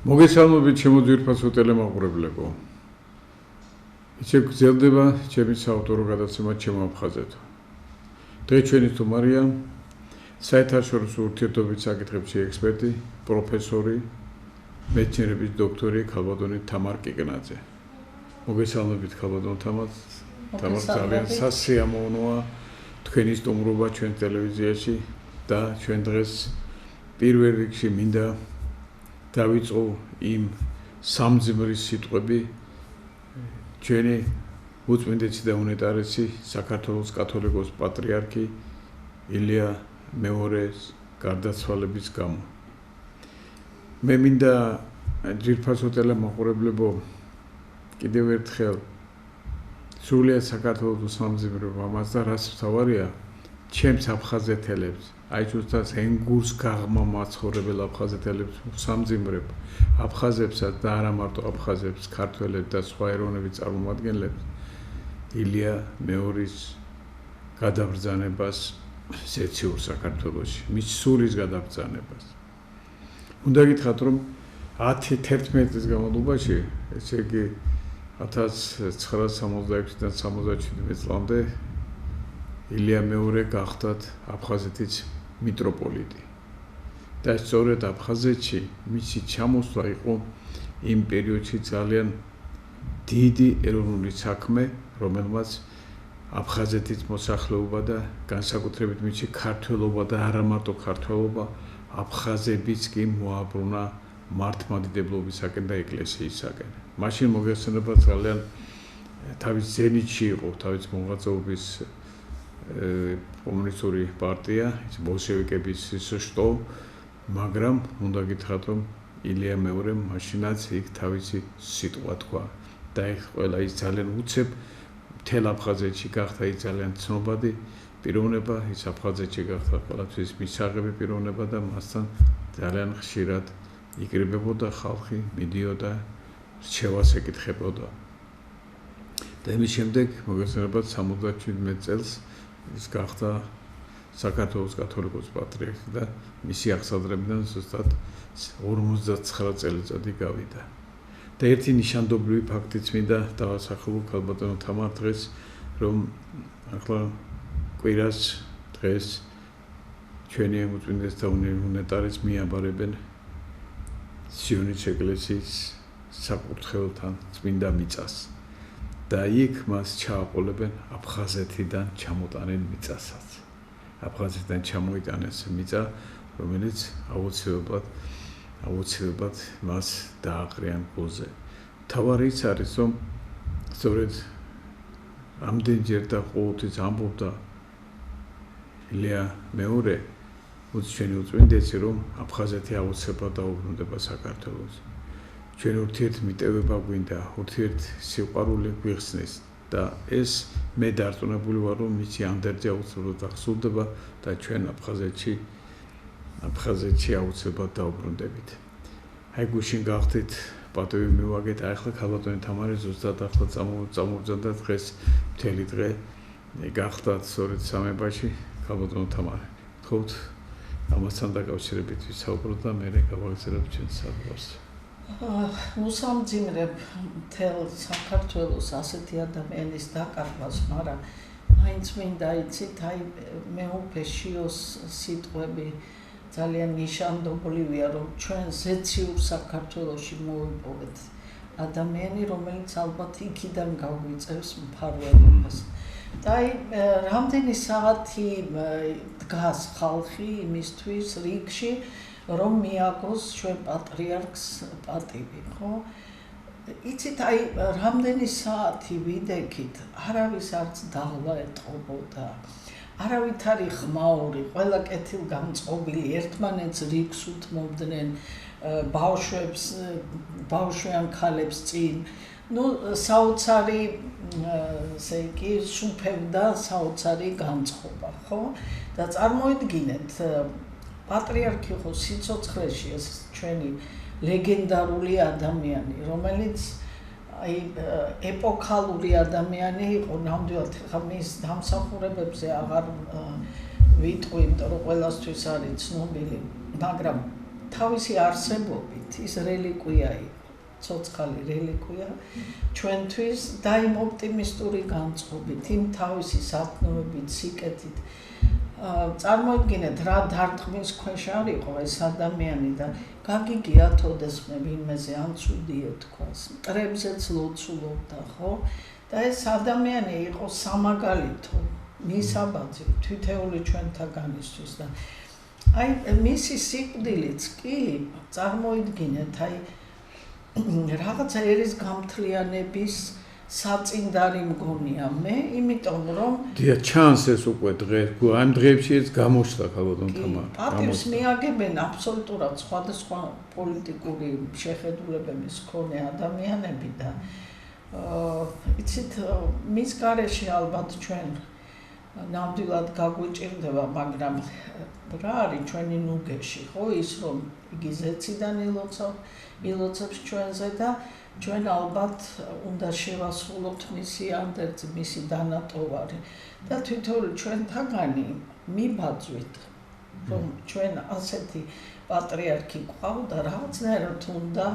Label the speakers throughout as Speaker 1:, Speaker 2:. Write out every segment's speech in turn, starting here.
Speaker 1: მოგესალმებით ჩემო ძვირფასო ტელემაყურებლებო. ისე გრძელდება ჩემი საავტორო გადაცემა ჩემო აფხაზეთო. დღეს ჩვენი სტუმარია საერთაშორისო ურთიერთობების საკითხებში ექსპერტი, პროფესორი, მეცნიერების დოქტორი ქალბატონი თამარ კიკნაძე. მოგესალმებით ქალბატონ თამარ, ძალიან სასიამოვნოა თქვენი სტუმრობა ჩვენ ტელევიზიაში და ჩვენ დღეს პირველ რიგში მინდა დავიწყო იმ სამძიმრის სიტყვები ჩვენი უწმინდესი და უნეტარესი საქართველოს კათოლიკოს პატრიარქი ილია მეორეს გარდაცვალების გამო. მე მინდა ძვირფასო ტელემაყურებლებო კიდევ ერთხელ სრულიად საქართველოს სამძიმრებო ამას და რას მთავარია ჩემს აფხაზეთელებს აი ზუსტად ენგურს გაღმა მაცხოვრებელ აფხაზეთელებს სამძიმრებ აფხაზებსაც და არა მარტო აფხაზებს ქართველებს და სხვა ეროვნების წარმომადგენლებს ილია მეორის გადაბრძანებას სეციურ საქართველოში მის სულის გადაბრძანებას უნდა გითხრათ რომ 10-11 წლის განმავლობაში ესე იგი 1966-დან 77 წლამდე ილია მეორე გახდათ აფხაზეთის მიტროპოლიტი და სწორედ აფხაზეთში მისი ჩამოსვლა იყო იმ პერიოდში ძალიან დიდი ეროვნული საქმე, რომელმაც აფხაზეთის მოსახლეობა და განსაკუთრებით მისი ქართველობა და არა მარტო ქართველობა აფხაზებიც კი მოაბრუნა მართლმადიდებლობისაკენ და ეკლესიისაკენ. მაშინ მოგეხსენება ძალიან თავის ზენიტში იყო თავის მოღვაწეობის კომუნისტური პარტია, ბოლშევიკების შტო, მაგრამ უნდა გითხრათ რომ ილია მეორემ მაშინაც იქ თავისი სიტყვა თქვა და ეს ყველა ის ძალიან უცებ მთელ აფხაზეთში გახდა ის ძალიან ცნობადი პიროვნება, ის აფხაზეთში გახდა ყველაფრის მისაღები პიროვნება და მასთან ძალიან ხშირად იკრიბებოდა ხალხი, მიდიოდა, რჩევას ეკითხებოდა. და იმის შემდეგ მოგესალმებით 77 წელს ის გახდა საქართველოს კათოლიკოს პატრიარქი და მისი აღსაძრებიდან ზუსტად 59 წელიწადი გავიდა. და ერთი ნიშანდობლივი ფაქტიც მინდა დავასახელო ქალბატონ თამარ დღეს, რომ ახლა კვირას დღეს ჩვენი უწმინდეს და უნეტარის მიაბარებენ სიონის ეკლესიის საკურთხეველთან წმინდა მიწას. და იქ მას ჩააყოლებენ აფხაზეთიდან ჩამოტანენ მიწასაც. აფხაზეთიდან ჩამოიტანეს მიწა, რომელიც აუცილებლად მას დააყრიან გულზე. თავარი ის არის, რომ სწორედ ამდენჯერ და ყოველთვის ამბობდა ილია მეორე ჩვენი უწმინდესი, რომ აფხაზეთი აუცილებლად დაუბრუნდება საქართველოს. ჩვენ ურთიერთმიტევება გვინდა, ურთიერთსიყვარული გვიხსნის და ეს მე დარწმუნებული ვარ, რომ მისი ანდერძი აუცილებლად აღსრულდება და ჩვენ აფხაზეთში აუცილებლად დაუბრუნდებით. აი გუშინ გახდით პატივი მივაგეთ, აი ახლა ქალბატონი თამარი ზუსტად ახლა წამოვბრძანდა დღეს მთელი დღე გახდათ სწორედ სამებაში ქალბატონ თამარი. თქოთ ამასთან დაკავშირებით ვისაუბროთ და მე გავაგზავნებ ჩვენს საუბარს.
Speaker 2: უსამძიმრებ მთელ საქართველოს ასეთი ადამიანის დაკარგვას, მაგრამ მაინც მინდა იცით, აი მეუფე შიოს სიტყვები ძალიან ნიშანდობლივია, რომ ჩვენ ზეციურ საქართველოში მოვიპოვეთ ადამიანი, რომელიც ალბათ იქიდან გაგვიწევს მფარველობას. და აი რამდენი საათი დგას ხალხი იმისთვის რიგში, რომ მიაგოს ჩვენ პატრიარქს პატივი, ხო? იცით, აი რამდენი საათი ვიდექით, არავის არც დაღლა ეტყობოდა, არავით არის ხმაური, ყველა კეთილგამწყობილი, ერთმანეთს რიგს უთმობდნენ, ბავშვიან ქალებს წინ. საოცარი, ესე იგი, სუფევდა საოცარი განწყობა, ხო? და წარმოიდგინეთ, პატრიარქი ხო სიცოცხლეში ეს ჩვენი ლეგენდარული ადამიანი, რომელიც აი ეპოქალური ადამიანი იყო, ნამდვილად ხა მის დამსახურებებზე აღარ ვიტყვი, იმიტომ რომ ყველასთვის არის ცნობილი, მაგრამ თავისი არსებობით ის რელიკვია იყო, ცოცხალი რელიკვია ჩვენთვის და იმ ოპტიმისტური განწყობით, იმ თავისი სათნოებით, სიკეთით. წარმოიდგინეთ, რა დარტყმის ქვეშ არ იყო ეს ადამიანი და გაგიგიათ ოდესმე ვინმეზე ან ცუდი ეთქვას, მტრებზეც ლოცულობდა, ხო? და ეს ადამიანი იყო სამაგალითო, მისაბაძი, თითეული ჩვენთაგანისთვის და აი მისი სიკვდილიც კი წარმოიდგინეთ, აი რაღაცა ერის გამთლიანების საწინდარი მგონია მე, იმიტომ რომ
Speaker 1: დიახ, ჩანს ეს უკვე დღეს, ამ დღეებში ეს გამოჩნდა ქალბატონ თამარ.
Speaker 2: პატივს მიაგებენ აბსოლუტურად სხვადასხვა პოლიტიკური შეხედულებების მქონე ადამიანები და იცით, მის გარეშე ალბათ ჩვენ ნამდვილად გაგვიჭირდება, მაგრამ რა არის ჩვენი ნუგეში, ხო, ის რომ იგი ზეციდან ილოცებს ჩვენზე და ჩვენ ალბათ უნდა შევასრულოთ მისი ანდერძი, მისი დანატოვარი და თითოეული ჩვენთაგანი მიბაძვით, რომ ჩვენ ასეთი პატრიარქი გვყავდა, რაღაცნაირად უნდა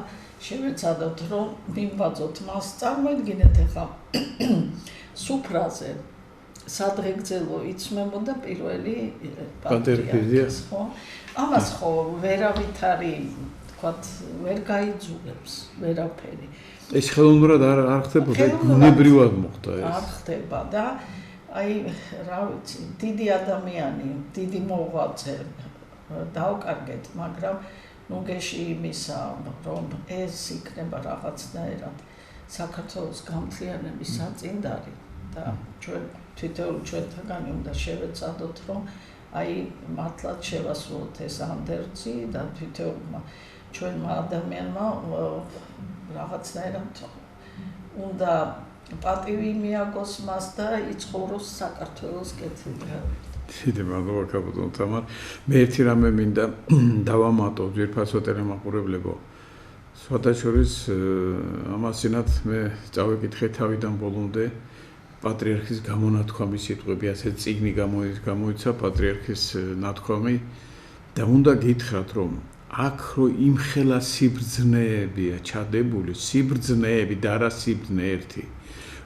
Speaker 2: შევეცადოთ, რომ მიბაძოთ მას. წარმოიდგინეთ ახლა სუფრაზე სადღეგრძელო იცმებოდა პირველი პატრიარქის, ხო? ამას ხო ვერავით არის, თქვათ, ვერ გაიძულებს ვერაფერი.
Speaker 1: ეს ხელოვნურად არ ხდებოდა, ბუნებრივად მოხდა ეს.
Speaker 2: არ ხდება და აი, რა ვიცი, დიდი ადამიანი, დიდი მოღვაწე დავკარგეთ, მაგრამ ნუგეში იმისა, რომ ეს იქნება რაღაცნაირად საქართველოს გამთლიანების საწინდარი და ჩვენ თითოეული ჩვენთაგანი უნდა შევეცადოთ, რომ აი მართლაც შევასრულოთ ეს ანდერძი და თითოეულმა ჩვენმა ადამიანმა რაღაცნაირად უნდა პატივი მიაგოს მას და იცხოვროს საქართველოს კეთილი.
Speaker 1: დიდი მადლობა ქალბატონ თამარ. მე ერთი რამე მინდა დავამატო ძვირფასო ტელემაყურებლებო. სხვადასხვა ამასინათ მე წავეკითხე თავიდან ბოლომდე პატრიარქის გამონათქვამის სიტყვები, ასე წიგნი გამოიცა პატრიარქის ნათქვამი და უნდა გითხრათ, რომ აქ რო იმხელა სიბრძნეებია ჩადებული, სიბრძნეები და არა სიბრძნე ერთი.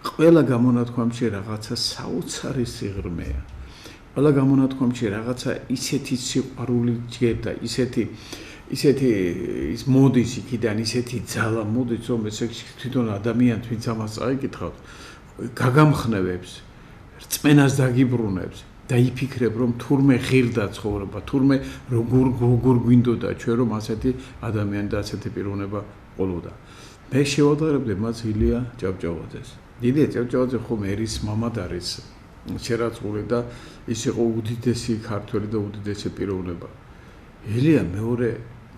Speaker 1: ყველა გამონათქვამში რაღაცა საოცარი სიღრმეა. ყველა გამონათქვამში რაღაცა ისეთი სიყვარული ჯგება, ისეთი ის მოდის იქიდან, ისეთი ძალა მოდის, რომ ესე თვითონ ადამიანს ვინც ამას წაიკითხავთ, გაგამხნევებს, რწმენას დაგიბრუნებს და იფიქრებ, რომ თურმე ღირდა ცხოვრება, თურმე როგორ გვინდოდა ჩვენ, რომ ასეთი ადამიანი და ასეთი პიროვნება ყოლოდა. მე შევადარებდი მას ილია ჭავჭავაძეს. ილია ჭავჭავაძე ხომ ერის მამად არის შერაცხული და ის იყო უდიდესი ქართველი და უდიდესი პიროვნება. ილია მეორე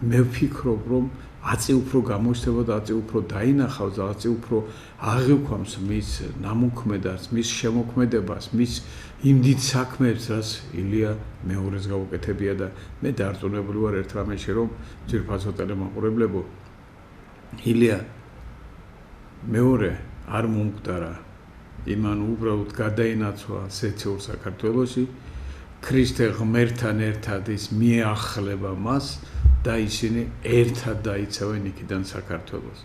Speaker 1: მე ვფიქრობ, რომ აწი უფრო გამოჩნდება და აწი უფრო დაინახავს და აწი უფრო აღიქვამს მის ნამოქმედას, მის შემოქმედებას, მის იმ დიდ საქმეებს, რაც ილია მეორეს გაუკეთებია და მე დარწმუნებული ვარ ერთ რამეში, რომ ძვირფასო ტელემაყურებლებო, ილია მეორე არ მომკვდარა, იმან უბრალოდ გადაინაცვლა სეციურ საქართველოში, ქრისტე ღმერთთან ერთად ის მიახლება მას და ისინი ერთად დაიცავენ იქიდან საქართველოს.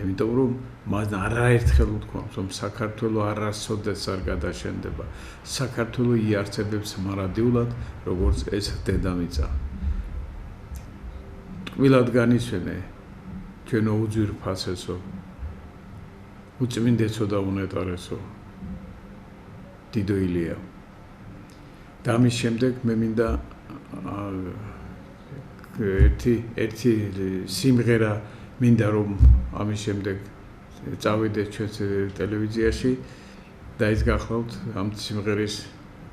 Speaker 1: იმიტომ რომ მას არაერთხელ უთქვამს, რომ საქართველო არასოდეს არ გადაშენდება. საქართველო იარსებებს მარადიულად, როგორც ეს დედამიწა. ტკბილად განისვენე ჩვენო უძვირფასესო, უწმინდესო და უნეტარესო დიდო ილია. და ამის შემდეგ მე მინდა ერთი სიმღერა მინდა რომ ამის შემდეგ წავიდეთ ჩვენს ტელევიზიაში და ის გახლავთ ამ სიმღერის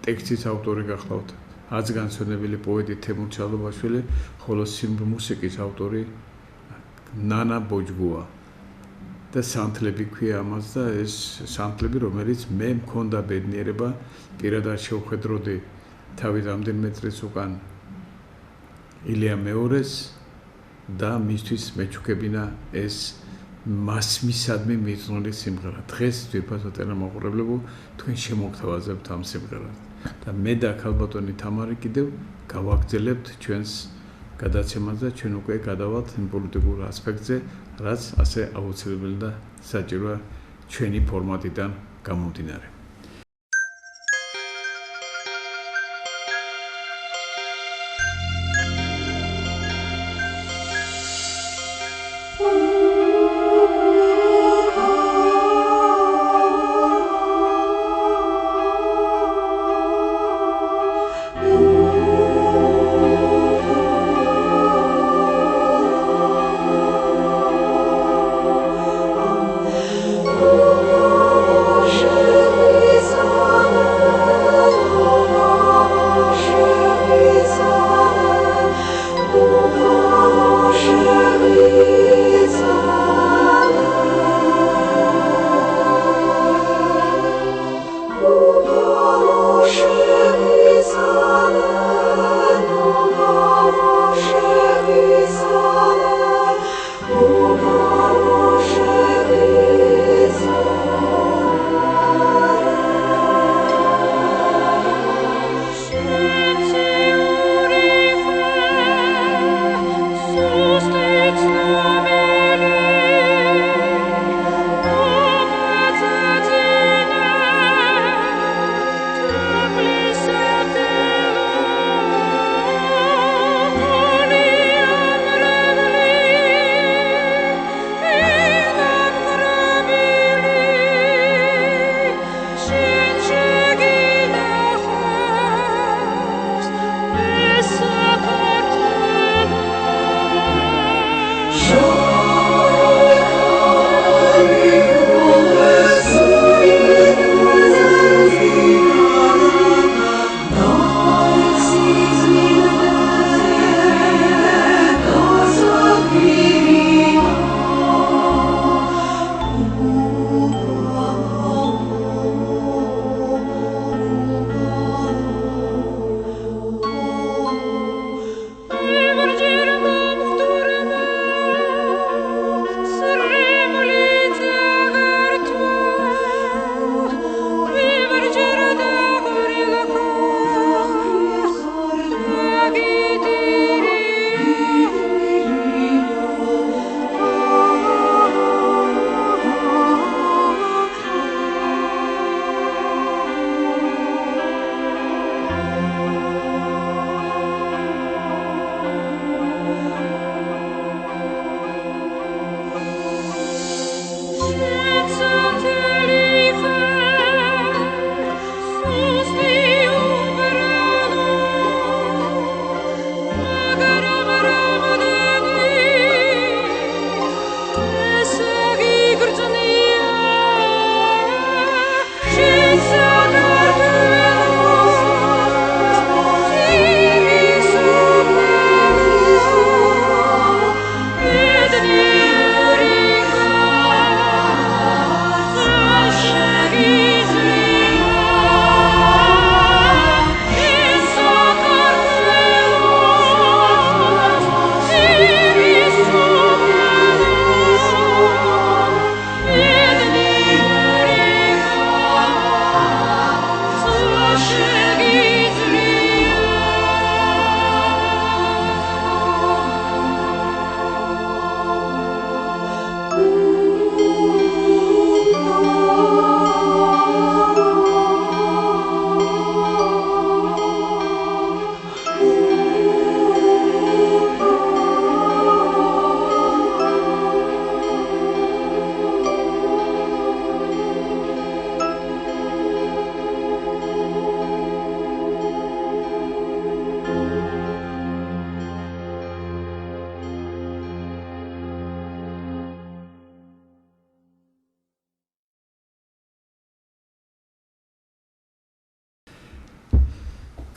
Speaker 1: ტექსტის ავტორი გახლავთ აზგანცონებელი პოეტი თემურ ჩალობაშვილი, ხოლო მუსიკის ავტორი ნანა ბოჯგუა და სანთლები ქვია ამას და ეს სანთლები, რომელიც მე მქონდა ბედნიერება პირადად შევხედროდი თავის რამდენიმე წლის უკან ილია მეორეს და მისთვის მეჩუქებინა ეს მასმისადმი მიძღვნილი სიმღერა. დღეს ძვირფასო ტელემაყურებლებო, თქვენ შემოგთავაზებთ ამ სიმღერას და მე და ქალბატონი თამარი კიდევ გავაგრძელებთ ჩვენს გადაცემას და ჩვენ უკვე გადავალთ იმ პოლიტიკურ ასპექტზე, რაც ასე აუცილებელი და საჭიროა ჩვენი ფორმატიდან გამომდინარე.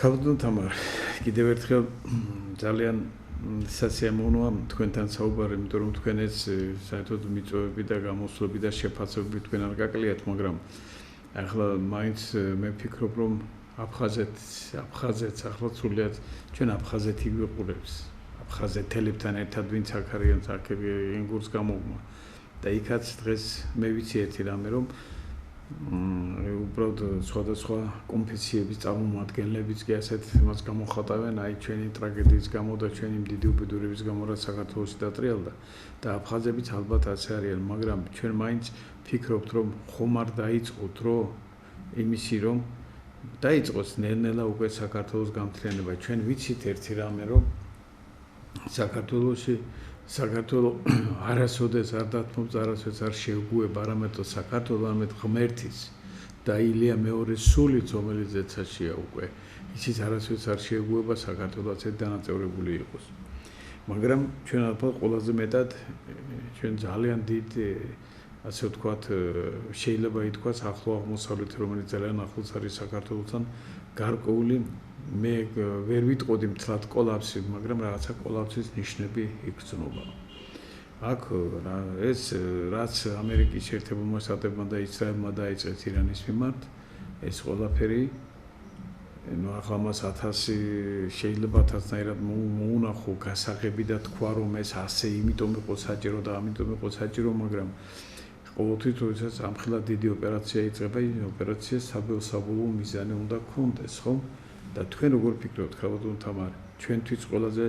Speaker 1: ქალბატონ თამარ, კიდევ ერთხელ ძალიან სასიამოვნოა თქვენთან საუბარი, იმიტომ რომ თქვენიც საერთოდ მიწვევები და გამოსვლები და შეფასებები თქვენ არ გაკლიათ, მაგრამ ახლა მაინც მე ვფიქრობ, რომ აფხაზეთს ახლა სრულიად ჩვენ აფხაზეთი გვიყურებს. აფხაზეთელებთან ერთად ვინც აქ არიან, აქ ენგურს გამოგმა. და იქაც დღეს მე ვიცი ერთი რამე, რომ უბრალოდ სხვადასხვა კონფესიების წარმომადგენლებიც კი ასეთ თემას გამოხატავენ, აი ჩვენი ტრაგედიის გამო და ჩვენი დიდი უბედურების გამო რაც საქართველოში დატრიალდა და აფხაზებიც ალბათ ასე არიან, მაგრამ ჩვენ მაინც ფიქრობთ, რომ ხომ არ დაიწყოთ, რომ იმისი რომ დაიწყოს ნელ-ნელა უკვე საქართველოს გამთლიანება. ჩვენ ვიცით ერთი რამე, რომ საქართველოს არასოდეს არ დათმობს, არასოდეს არ შეუგუება არამედ საქართველოს, არამედ ღმერთის და ილია მეორის სულიც, რომელიც ზეცაშია უკვე. ისიც არასოდეს არ შეუგუება საქართველოს ასე დანაწევრებული იყოს. მაგრამ ჩვენ ალბათ ყველაზე მეტად ჩვენ ძალიან დიდ ასე ვთქვათ, შეიძლება ითქვას ახლო აღმოსავლეთი, რომელიც ძალიან ახლოს არის საქართველოსთან გარკვეული მე ვერ ვიტყოდი მთლად კოლაფსი, მაგრამ რაღაცა კოლაფსის ნიშნები იგრძნობა. აქ ეს რაც ამერიკის შეერთებულმა შტატებმა და ისრაელმა დაიწყეს ირანის მიმართ, ეს ყველაფერი ახლა მას 1000 შეიძლება 1000-ნაირად მოუნახო გასაღები და თქვა რომ ეს ასე იმიტომ იყო საჭირო და ამიტომ იყო საჭირო, მაგრამ ყოველთვის როდესაც ამხილად დიდი ოპერაცია იწყება, ის ოპერაცია საბოლოო მიზანი უნდა ქონდეს, ხო? და თქვენ როგორ ფიქრობთ, ხალხო თამარი, ჩვენთვის ყველაზე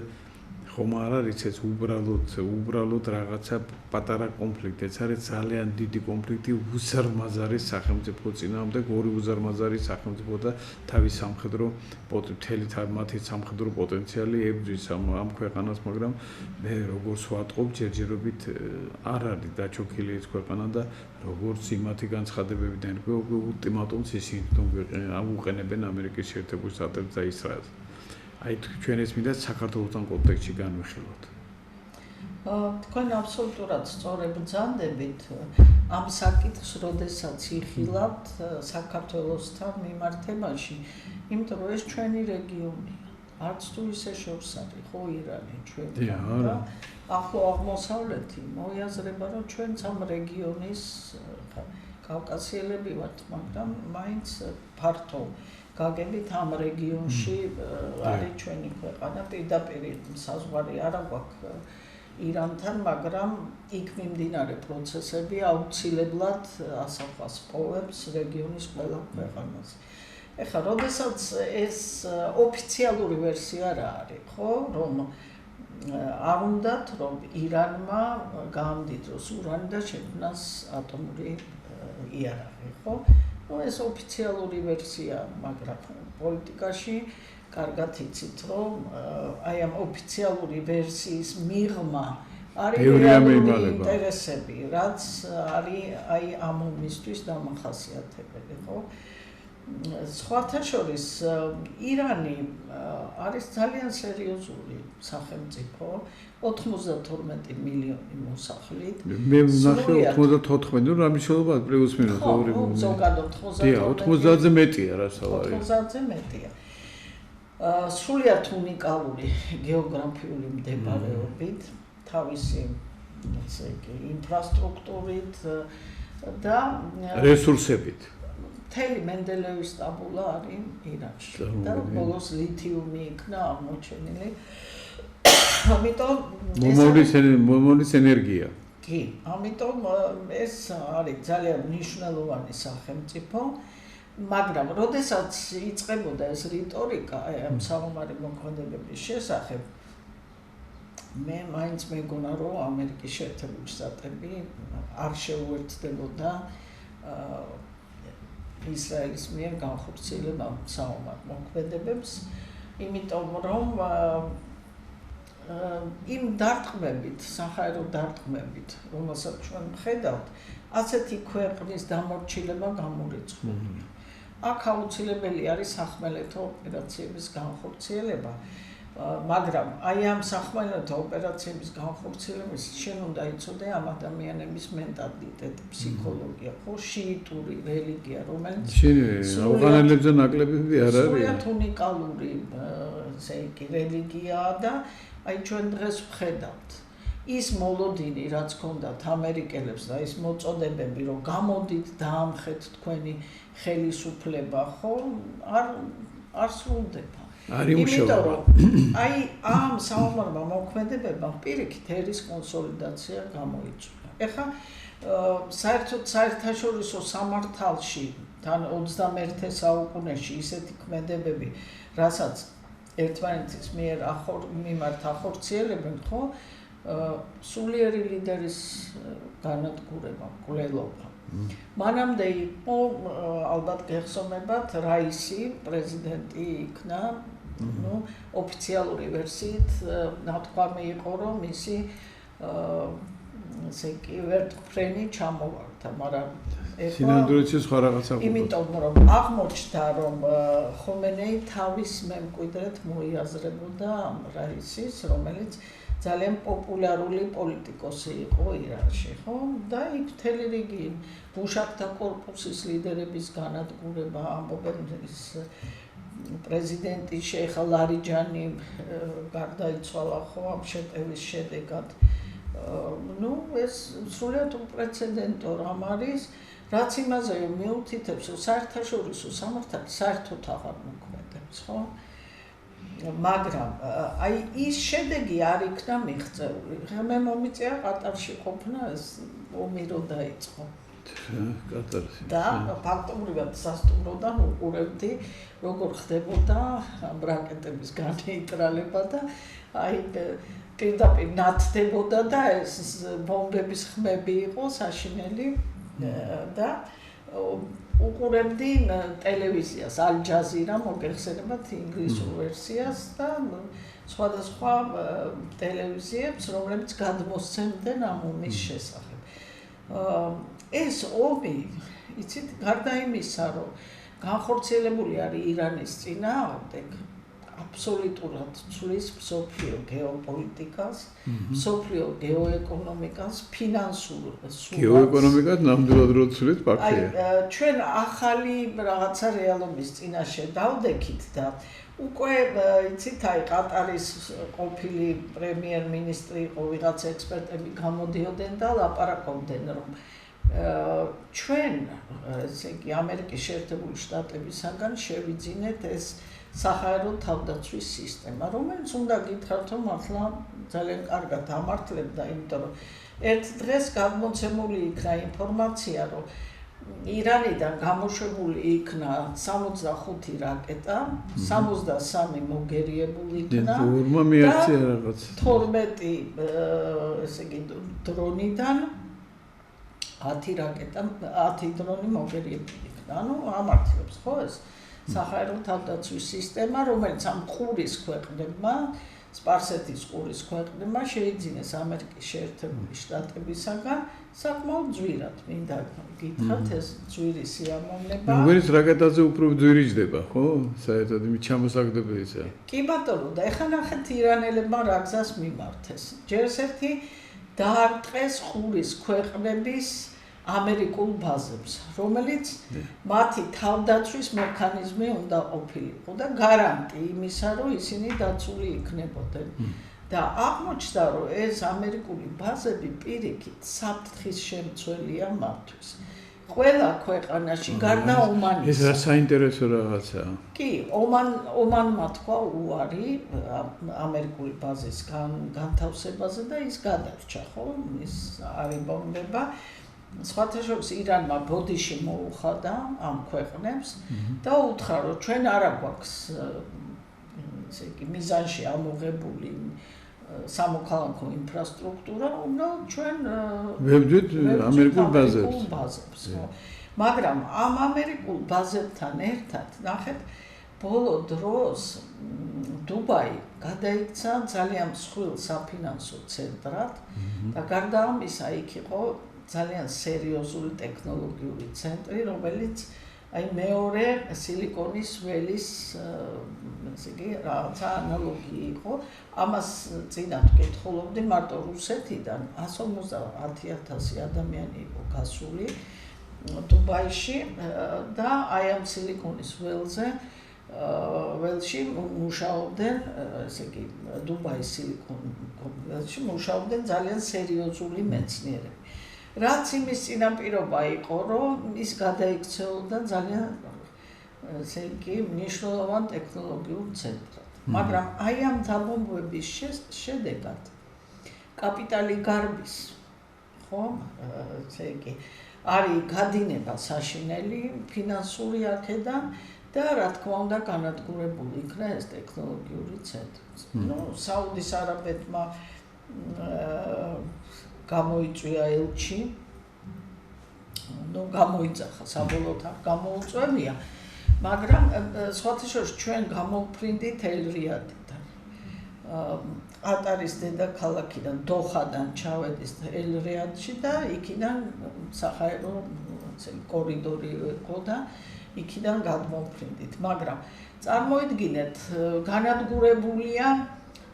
Speaker 1: ხომ არ არის ეს უბრალოდ რაღაცა პატარა კონფლიქტი, ეს არის ძალიან დიდი კონფლიქტი უზარმაზარი სახელმწიფო წინააღმდეგ, ორი უზარმაზარი სახელმწიფო და თავის სამხედრო მათი სამხედრო პოტენციალი ებრძვის ამ ქვეყანას, მაგრამ მე როგორც ვატყობ, ჯერჯერობით არ არის დაჩოქილი ეს ქვეყანა და როგორც იმათი განცხადებებიდან უკვე ულტიმატუმს ისინი აუყენებენ ამერიკის შეერთებულ შტატებს და ისრაელს. აი ჩვენ ეს მინდა საქართველოსთან კონტექსტში განვიხილოთ.
Speaker 2: თქვენ აბსოლუტურად სწორად ბრძანდებით ამ საკითხს, როდესაც იხილავთ საქართველოსთან მიმართებაში, იმიტომ რომ ეს ჩვენი რეგიონია. არც თუ ისე შორს არის, ხო, ირანი ჩვენთან და ახლო აღმოსავლეთი მოიაზრება, რომ ჩვენც ამ რეგიონის კავკასიელები ვართ, მაგრამ მაინც ფართო გაგებით ამ რეგიონში არის ჩვენი ქვეყანა, პირდაპირ საზღვარი არ აქვს ირანთან, მაგრამ იქ მიმდინარე პროცესები აუცილებლად ასახავს პოვებს რეგიონის ყველა ქვეყანას. ეხლა, როდესაც ეს ოფიციალური ვერსია რა არის, ხო, რომ არ უნდათ, რომ ირანმა გაამდიდროს ურანი და შექმნას ატომური იარაღი, ხო? ეს ოფიციალური ვერსია, მაგრამ პოლიტიკაში კარგად იცით, რომ აი ამ ოფიციალური ვერსიის მიღმა არის რეალური ინტერესები, რაც არის აი ამ ომისთვის დამახასიათებელი, ხო? სხვათა შორის ირანი არის ძალიან სერიოზული სახელმწიფო, 92 მილიონი მოსახლით.
Speaker 1: მე ვნახე 94, რამის შეიძლება პლუს მინუს ორი.
Speaker 2: ხო, ზოგადად 90.
Speaker 1: დიახ, 90-ზე მეტია რა სავარია.
Speaker 2: 90-ზე მეტია. სრულიად უნიკალური გეოგრაფიული მდებარეობით, თავისი ასე იგი ინფრასტრუქტურით და
Speaker 1: რესურსებით.
Speaker 2: მთელი მენდელეევის ტაბულა არის ირანში და ბოლოს ლითიუმი იქნა აღმოჩენილი. ამიტომ
Speaker 1: მომავლის ენერგია.
Speaker 2: კი, ამიტომ ეს არის ძალიან მნიშვნელოვანი სახელმწიფო, მაგრამ როდესაც იწყებოდა ეს რიტორიკა ამ საომარი მოქმედებების შესახებ, მე მაინც მეგონა, რომ ამერიკის შეერთებული შტატები არ შეუერთდებოდა ისრაელის მიერ განხორციელებ ამ საომარ მოქმედებებს, იმიტომ რომ იმ დარტყმებით, საჰაერო დარტყმებით, რომელსაც ჩვენ ვხედავთ, ასეთი ქვეყნის დამორჩილება გამორიცხულია. აქ აუცილებელი არის სახმელეთო ოპერაციების განხორციელება, მაგრამ აი ამ სახმელეთო ოპერაციების განხორციელების შენ უნდა იცოდე ამ ადამიანების მენტალიტეტი, ფსიქოლოგია, ხო, შიიტური რელიგია, რომელიც
Speaker 1: ავღანელებზე ნაკლებები არ არის.
Speaker 2: სრულიად უნიკალური ესე იგი რელიგიაა და აი ჩვენ დღეს ვხედავთ ის მოლოდინი, რაც ჰქონდათ ამერიკელებს და ის მოწოდებები, რომ გამოდით დაამხეთ თქვენი ხელისუფლება, ხო, არ სრულდება. იმიტომ რომ აი ამ საომარმა მოქმედებებმა პირიქით ერის კონსოლიდაცია გამოიწვია. ეხლა საერთოდ საერთაშორისო სამართალში თან 21 საუკუნეში ისეთი ქმედებები, რასაც ერთმანეთის მიმართ ახორციელებენ, ხო, სულიერი ლიდერის განადგურება, მკვლელობა. მანამდე იყო, ალბათ გეხსოვებათ, რაისი პრეზიდენტი იქნა, ოფიციალური ვერსიით ნათქვამი იყო, რომ მისი ესე იგი ვერტმფრენი ჩამოვარდა, მაგრამ
Speaker 1: სინამდვილეში სხვა რაღაცა ყოფილა.
Speaker 2: იმიტომ რომ აღმოჩნდა, რომ ხომენეი თავის მემკვიდრედ მოიაზრებოდა ამ რაისის, რომელიც ძალიან პოპულარული პოლიტიკოსი იყო ირანში, ხო? და იქ მთელი რიგი მუშაკთა კორპუსის ლიდერების განადგურება, ამბობენ ის პრეზიდენტი შეიხა ლარიჯანი გარდაიცვალა, ხო, ამ შეტევის შედეგად. ეს სრულიად უპრეცედენტო რამ არის, რაც იმაზე მიუთითებს, რომ საერთაშორისო სამართალი საერთოდ აღარ მოქმედებს, ხო? მაგრამ აი ის შედეგი არ იქნა მიღწეული. მე მომიწია ყატარში ყოფნა, ეს ომი რო დაიწყო.
Speaker 1: ყატარში.
Speaker 2: და ფაქტობრივად სასტუმროდან უყურებდი, როგორ ხდებოდა ამ რაკეტების განეიტრალება და აი პირდაპირ ნათდებოდა და ეს ბომბების ხმები იყო საშინელი და უყურებდი ტელევიზიას, ალ-ჯაზირა, მოგეხსენებათ ინგლისურ ვერსიას და სხვადასხვა ტელევიზიებს, რომლებიც გადმოსცემდნენ ამ ომის შესახებ. ეს ომი, იცით, გარდა იმისა, რომ განხორციელებული არის ირანის წინააღმდეგ, აბსოლუტურად ცვლის მსოფლიო გეოპოლიტიკას, მსოფლიო გეოეკონომიკას, ფინანსურ სულაც.
Speaker 1: გეოეკონომიკას ნამდვილად რო ცვლის ფაქტია.
Speaker 2: ჩვენ ახალი რაღაცა რეალობის წინაშე დავდექით და უკვე იცით, აი ყატარის ყოფილი პრემიერ-მინისტრი იყო, ვიღაცა ექსპერტები გამოდიოდნენ და ლაპარაკობდნენ, რომ ჩვენ, ესე იგი, ამერიკის შეერთებული შტატებისაგან შევიძინეთ ეს საჰაერო თავდაცვის სისტემა, რომელიც უნდა გითხრათ, რომ ახლა ძალიან კარგად ამართლებდა, იმიტომ რომ ერთ დღეს გადმოცემული იქნა ინფორმაცია, რომ ირანიდან გამოშვებული იქნა 65 რაკეტა, 63 მოგერიებული იქნა და 12 ესე იგი დრონიდან 10 რაკეტა, 10 დრონი მოგერიებული იქნა. ანუ ამართლებს ხო ეს საჰაერო თავდაცვის სისტემა, რომელიც ამ ყურის ქვეყნებმა, სპარსეთის ყურის ქვეყნებმა შეიძინეს ამერიკის შეერთებული შტატებისაგან საკმაოდ ძვირად, მინდა გითხრათ ეს ძვირი სიამოვნება.
Speaker 1: როგორც რაკეტაზე უფრო ძვირი ჯდება, ხო? საერთოდ იმით ჩამოსაგდებელია.
Speaker 2: კი ბატონო, და ეხლა ნახეთ ირანელებმა რა გზას მიმართეს. ჯერ ერთი დაარტყეს ყურის ქვეყნების ამერიკულ ბაზებს, რომელიც მათი თავდაცვის მექანიზმი უნდა ყოფილიყო და გარანტი იმისა, რომ ისინი დაცული იქნებოდნენ. და აღმოჩნდა, რომ ეს ამერიკული ბაზები პირიქით საფრთხის შემცველია მათთვის. ყველა ქვეყანაში, გარდა ომანის.
Speaker 1: ეს რა საინტერესო რაღაცაა.
Speaker 2: კი, ომანმა თქვა უარი ამერიკული ბაზის განთავსებაზე და ის გადარჩა, ხო? ის არიბომბება. სხვათა შორის ირანმა ბოდიში მოუხადა ამ ქვეყნებს და უთხრა, რომ ჩვენ არ გვაქვს ესე იგი მიზანში ამოღებული სამოქალაქო ინფრასტრუქტურა, უბრალოდ ჩვენ
Speaker 1: ვებდით ამერიკულ
Speaker 2: ბაზებს. მაგრამ ამ ამერიკულ ბაზებთან ერთად, ნახეთ, ბოლო დროს დუბაი გადაიქცა ძალიან მსხვილ საფინანსო ცენტრად და გარდა ამისა იქ იყო ძალიან სერიოზული ტექნოლოგიური ცენტრი, რომელიც აი მეორე სილიკონის ველის ესე იგი რაღაცა ანალოგი იყო. ამას წინათ ვკითხულობდი, მარტო რუსეთიდან 150,000 ადამიანი იყო გასული დუბაიში და აი ამ სილიკონის ველში მუშაობდნენ, ესე იგი დუბაის სილიკონის ველში მუშაობდნენ ძალიან სერიოზული მეცნიერები. რაც იმის წინაპირობა იყო, რომ ის გადაიქცეოდა ძალიან ესე იგი მნიშვნელოვან ტექნოლოგიურ ცენტრად. მაგრამ აი ამ დაბომბვების შედეგად კაპიტალი გარბის, ხო? ესე იგი არის გადინება საშინელი ფინანსური აქედან და რა თქმა უნდა განადგურებული იქნა ეს ტექნოლოგიური ცენტრიც. საუდის არაბეთმა გამოიწვია ელჩი. გამოიძახა საბოლოოდ არ გამოუწვევია, მაგრამ სხვათა შორის ჩვენ გამოვფრინდით ელ-რიადიდან. ყატარის დედაქალაქიდან დოხადან ჩავედით ელ-რიადში და იქიდან საჰაერო კორიდორი იყო და იქიდან გადმოვფრინდით, მაგრამ წარმოიდგინეთ, განადგურებულია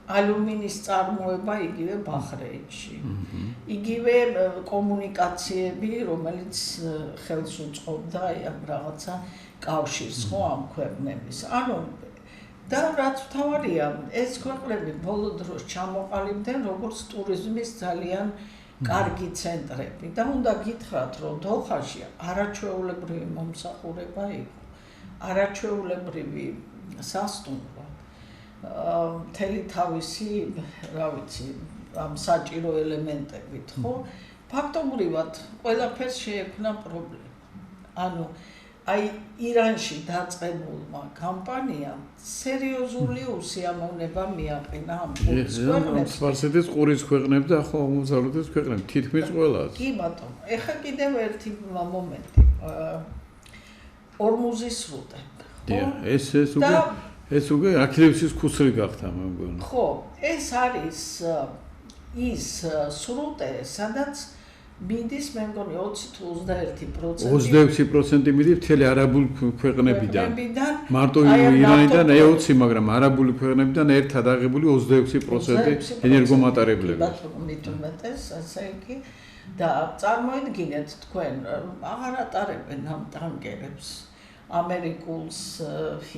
Speaker 2: ალუმინის წარმოება იგივე ბაჰრეინში. იგივე კომუნიკაციები, რომელიც ხელს უწყობდა ამ რაღაცა კავშირს ხო ამ ქვეყნების. ანუ და რაც მთავარია, ეს ქვეყნები ბოლო დროს ჩამოყალიბდნენ როგორც ტურიზმის ძალიან კარგი ცენტრები და უნდა გითხრათ, რომ დოხაში არაჩვეულებრივი მომსახურება იყო. არაჩვეულებრივი სასტუმრო მთელი თავისი, რა ვიცი, ამ საჭირო ელემენტებით, ხო? ფაქტობრივად ყველაფერს შეექმნა პრობლემა. ანუ აი ირანში დაწყებულმა კამპანიამ სერიოზული უსიამოვნება მიაყენა ამ ქვეყნებს.
Speaker 1: სპარსეთის ყურის ქვეყნებს და ახლა აღმოსავლეთის ქვეყნებს, თითქმის ყველას.
Speaker 2: კი ბატონო, ეხლა კიდევ ერთი მომენტი. ორმუზის სრუტე.
Speaker 1: ეს უკვე აქილევსის ქუსლი გახდა მე მგონი.
Speaker 2: ხო, ეს არის ის სრუტე, სადაც მიდის მე მგონი 20 თუ 21%.
Speaker 1: 26% მიდის მთელი არაბული ქვეყნებიდან. მარტო ირანიდან 20, მაგრამ არაბული ქვეყნებიდან ერთად აღებული 26% ენერგომატარებლები.
Speaker 2: ბატონო, მithumetes, ასე იგი და წარმოიდგინეთ თქვენ, აღარ ატარებენ ამ ტანკერებს. ამერიკულს,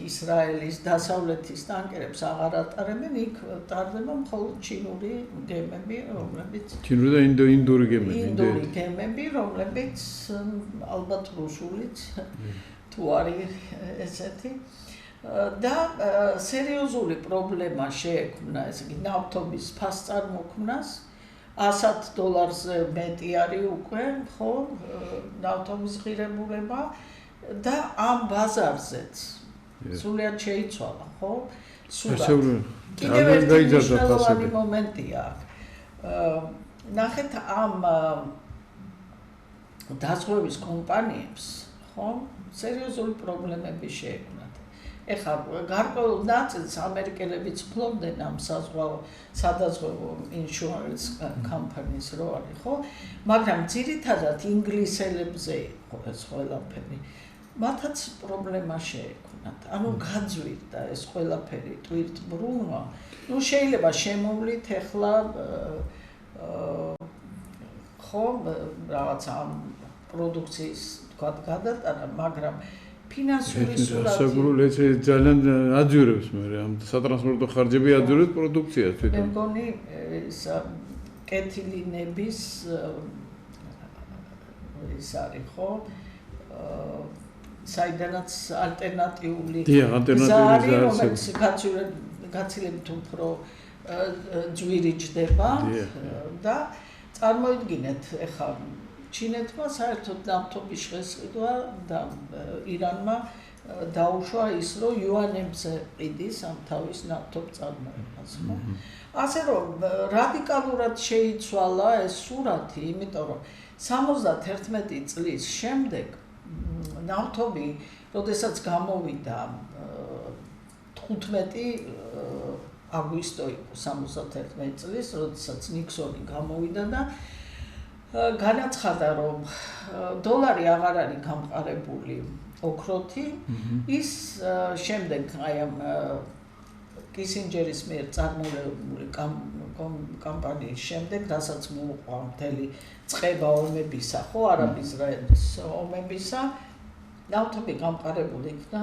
Speaker 2: ისრაელის, დასავლეთის ტანკერებს აღარ ატარებენ, იქ ტარდება მხოლოდ ჩინური გემები, რომლებიც
Speaker 1: ჩინური და ინდური გემები.
Speaker 2: ინდური გემები, რომლებიც ალბათ რუსულიც თუ არის ესეთი და სერიოზული პრობლემა შეექმნა, ესე იგი, ნავთობის ფასწარმოქმნას. $100-ზე მეტი არის უკვე, ხო, ნავთობის ღირებულება. და ამ ბაზარზეც სულიად შეიცვალა, ხო? სულად. კიდევ ერთი მნიშვნელოვანი მომენტია. ნახეთ ამ დაზღვევის კომპანიებს, ხო? სერიოზული პრობლემები შეექმნათ. ეხლა გარკვეულ ნაწილს ამერიკელებიც ფლობდნენ ამ სადაზღვევო insurance companies რო არის, ხო? მაგრამ ძირითადად ინგლისელებზე იყო ეს ყველაფერი. მათაც პრობლემა შეექმნათ. ანუ გაძვირდა ეს ყველაფერი ტვირთბრუნვა. ნუ შეიძლება შემოვლით ეხლა ხო რაღაც ამ პროდუქციის თქვა გადატანა, მაგრამ ფინანსური სურათი
Speaker 1: სასაგრული ეს ძალიან აძვირებს მე ამ სატრანსპორტო ხარჯები აძვირებს პროდუქციას თვითონ.
Speaker 2: მე მგონი ეს კეთილინების ის არის ხო? საიდანაც ალტერნატიული
Speaker 1: ალტერნატიული
Speaker 2: რომელიც გაცილებით უფრო ძვირი ჯდება და წარმოიდგინეთ ეხლა ჩინეთმა საერთოდ ნავთობის შესყიდვა და ირანმა დაუშვა ის რომ იუანებზე ყიდის ამ თავის ნავთობწარმოებას, ხო? ასე რომ რადიკალურად შეიცვალა ეს სურათი, იმიტომ რომ 71 წლის შემდეგ ნავთობი, როდესაც გამოვიდა 15 აგვისტო იყო 71 წლის, როდესაც ნიქსონი გამოვიდა და განაცხადა, რომ დოლარი აღარ არის გამყარებული ოქროთი, ის შემდეგ აი ამ კისინჯერის მიერ წარმოებული კამპანიის შემდეგ, რასაც მოუყვა მთელი წყება ომებისა, ხო, არაბ-ისრაელის ომებისა, ნავთობი გამყარებული იქნა,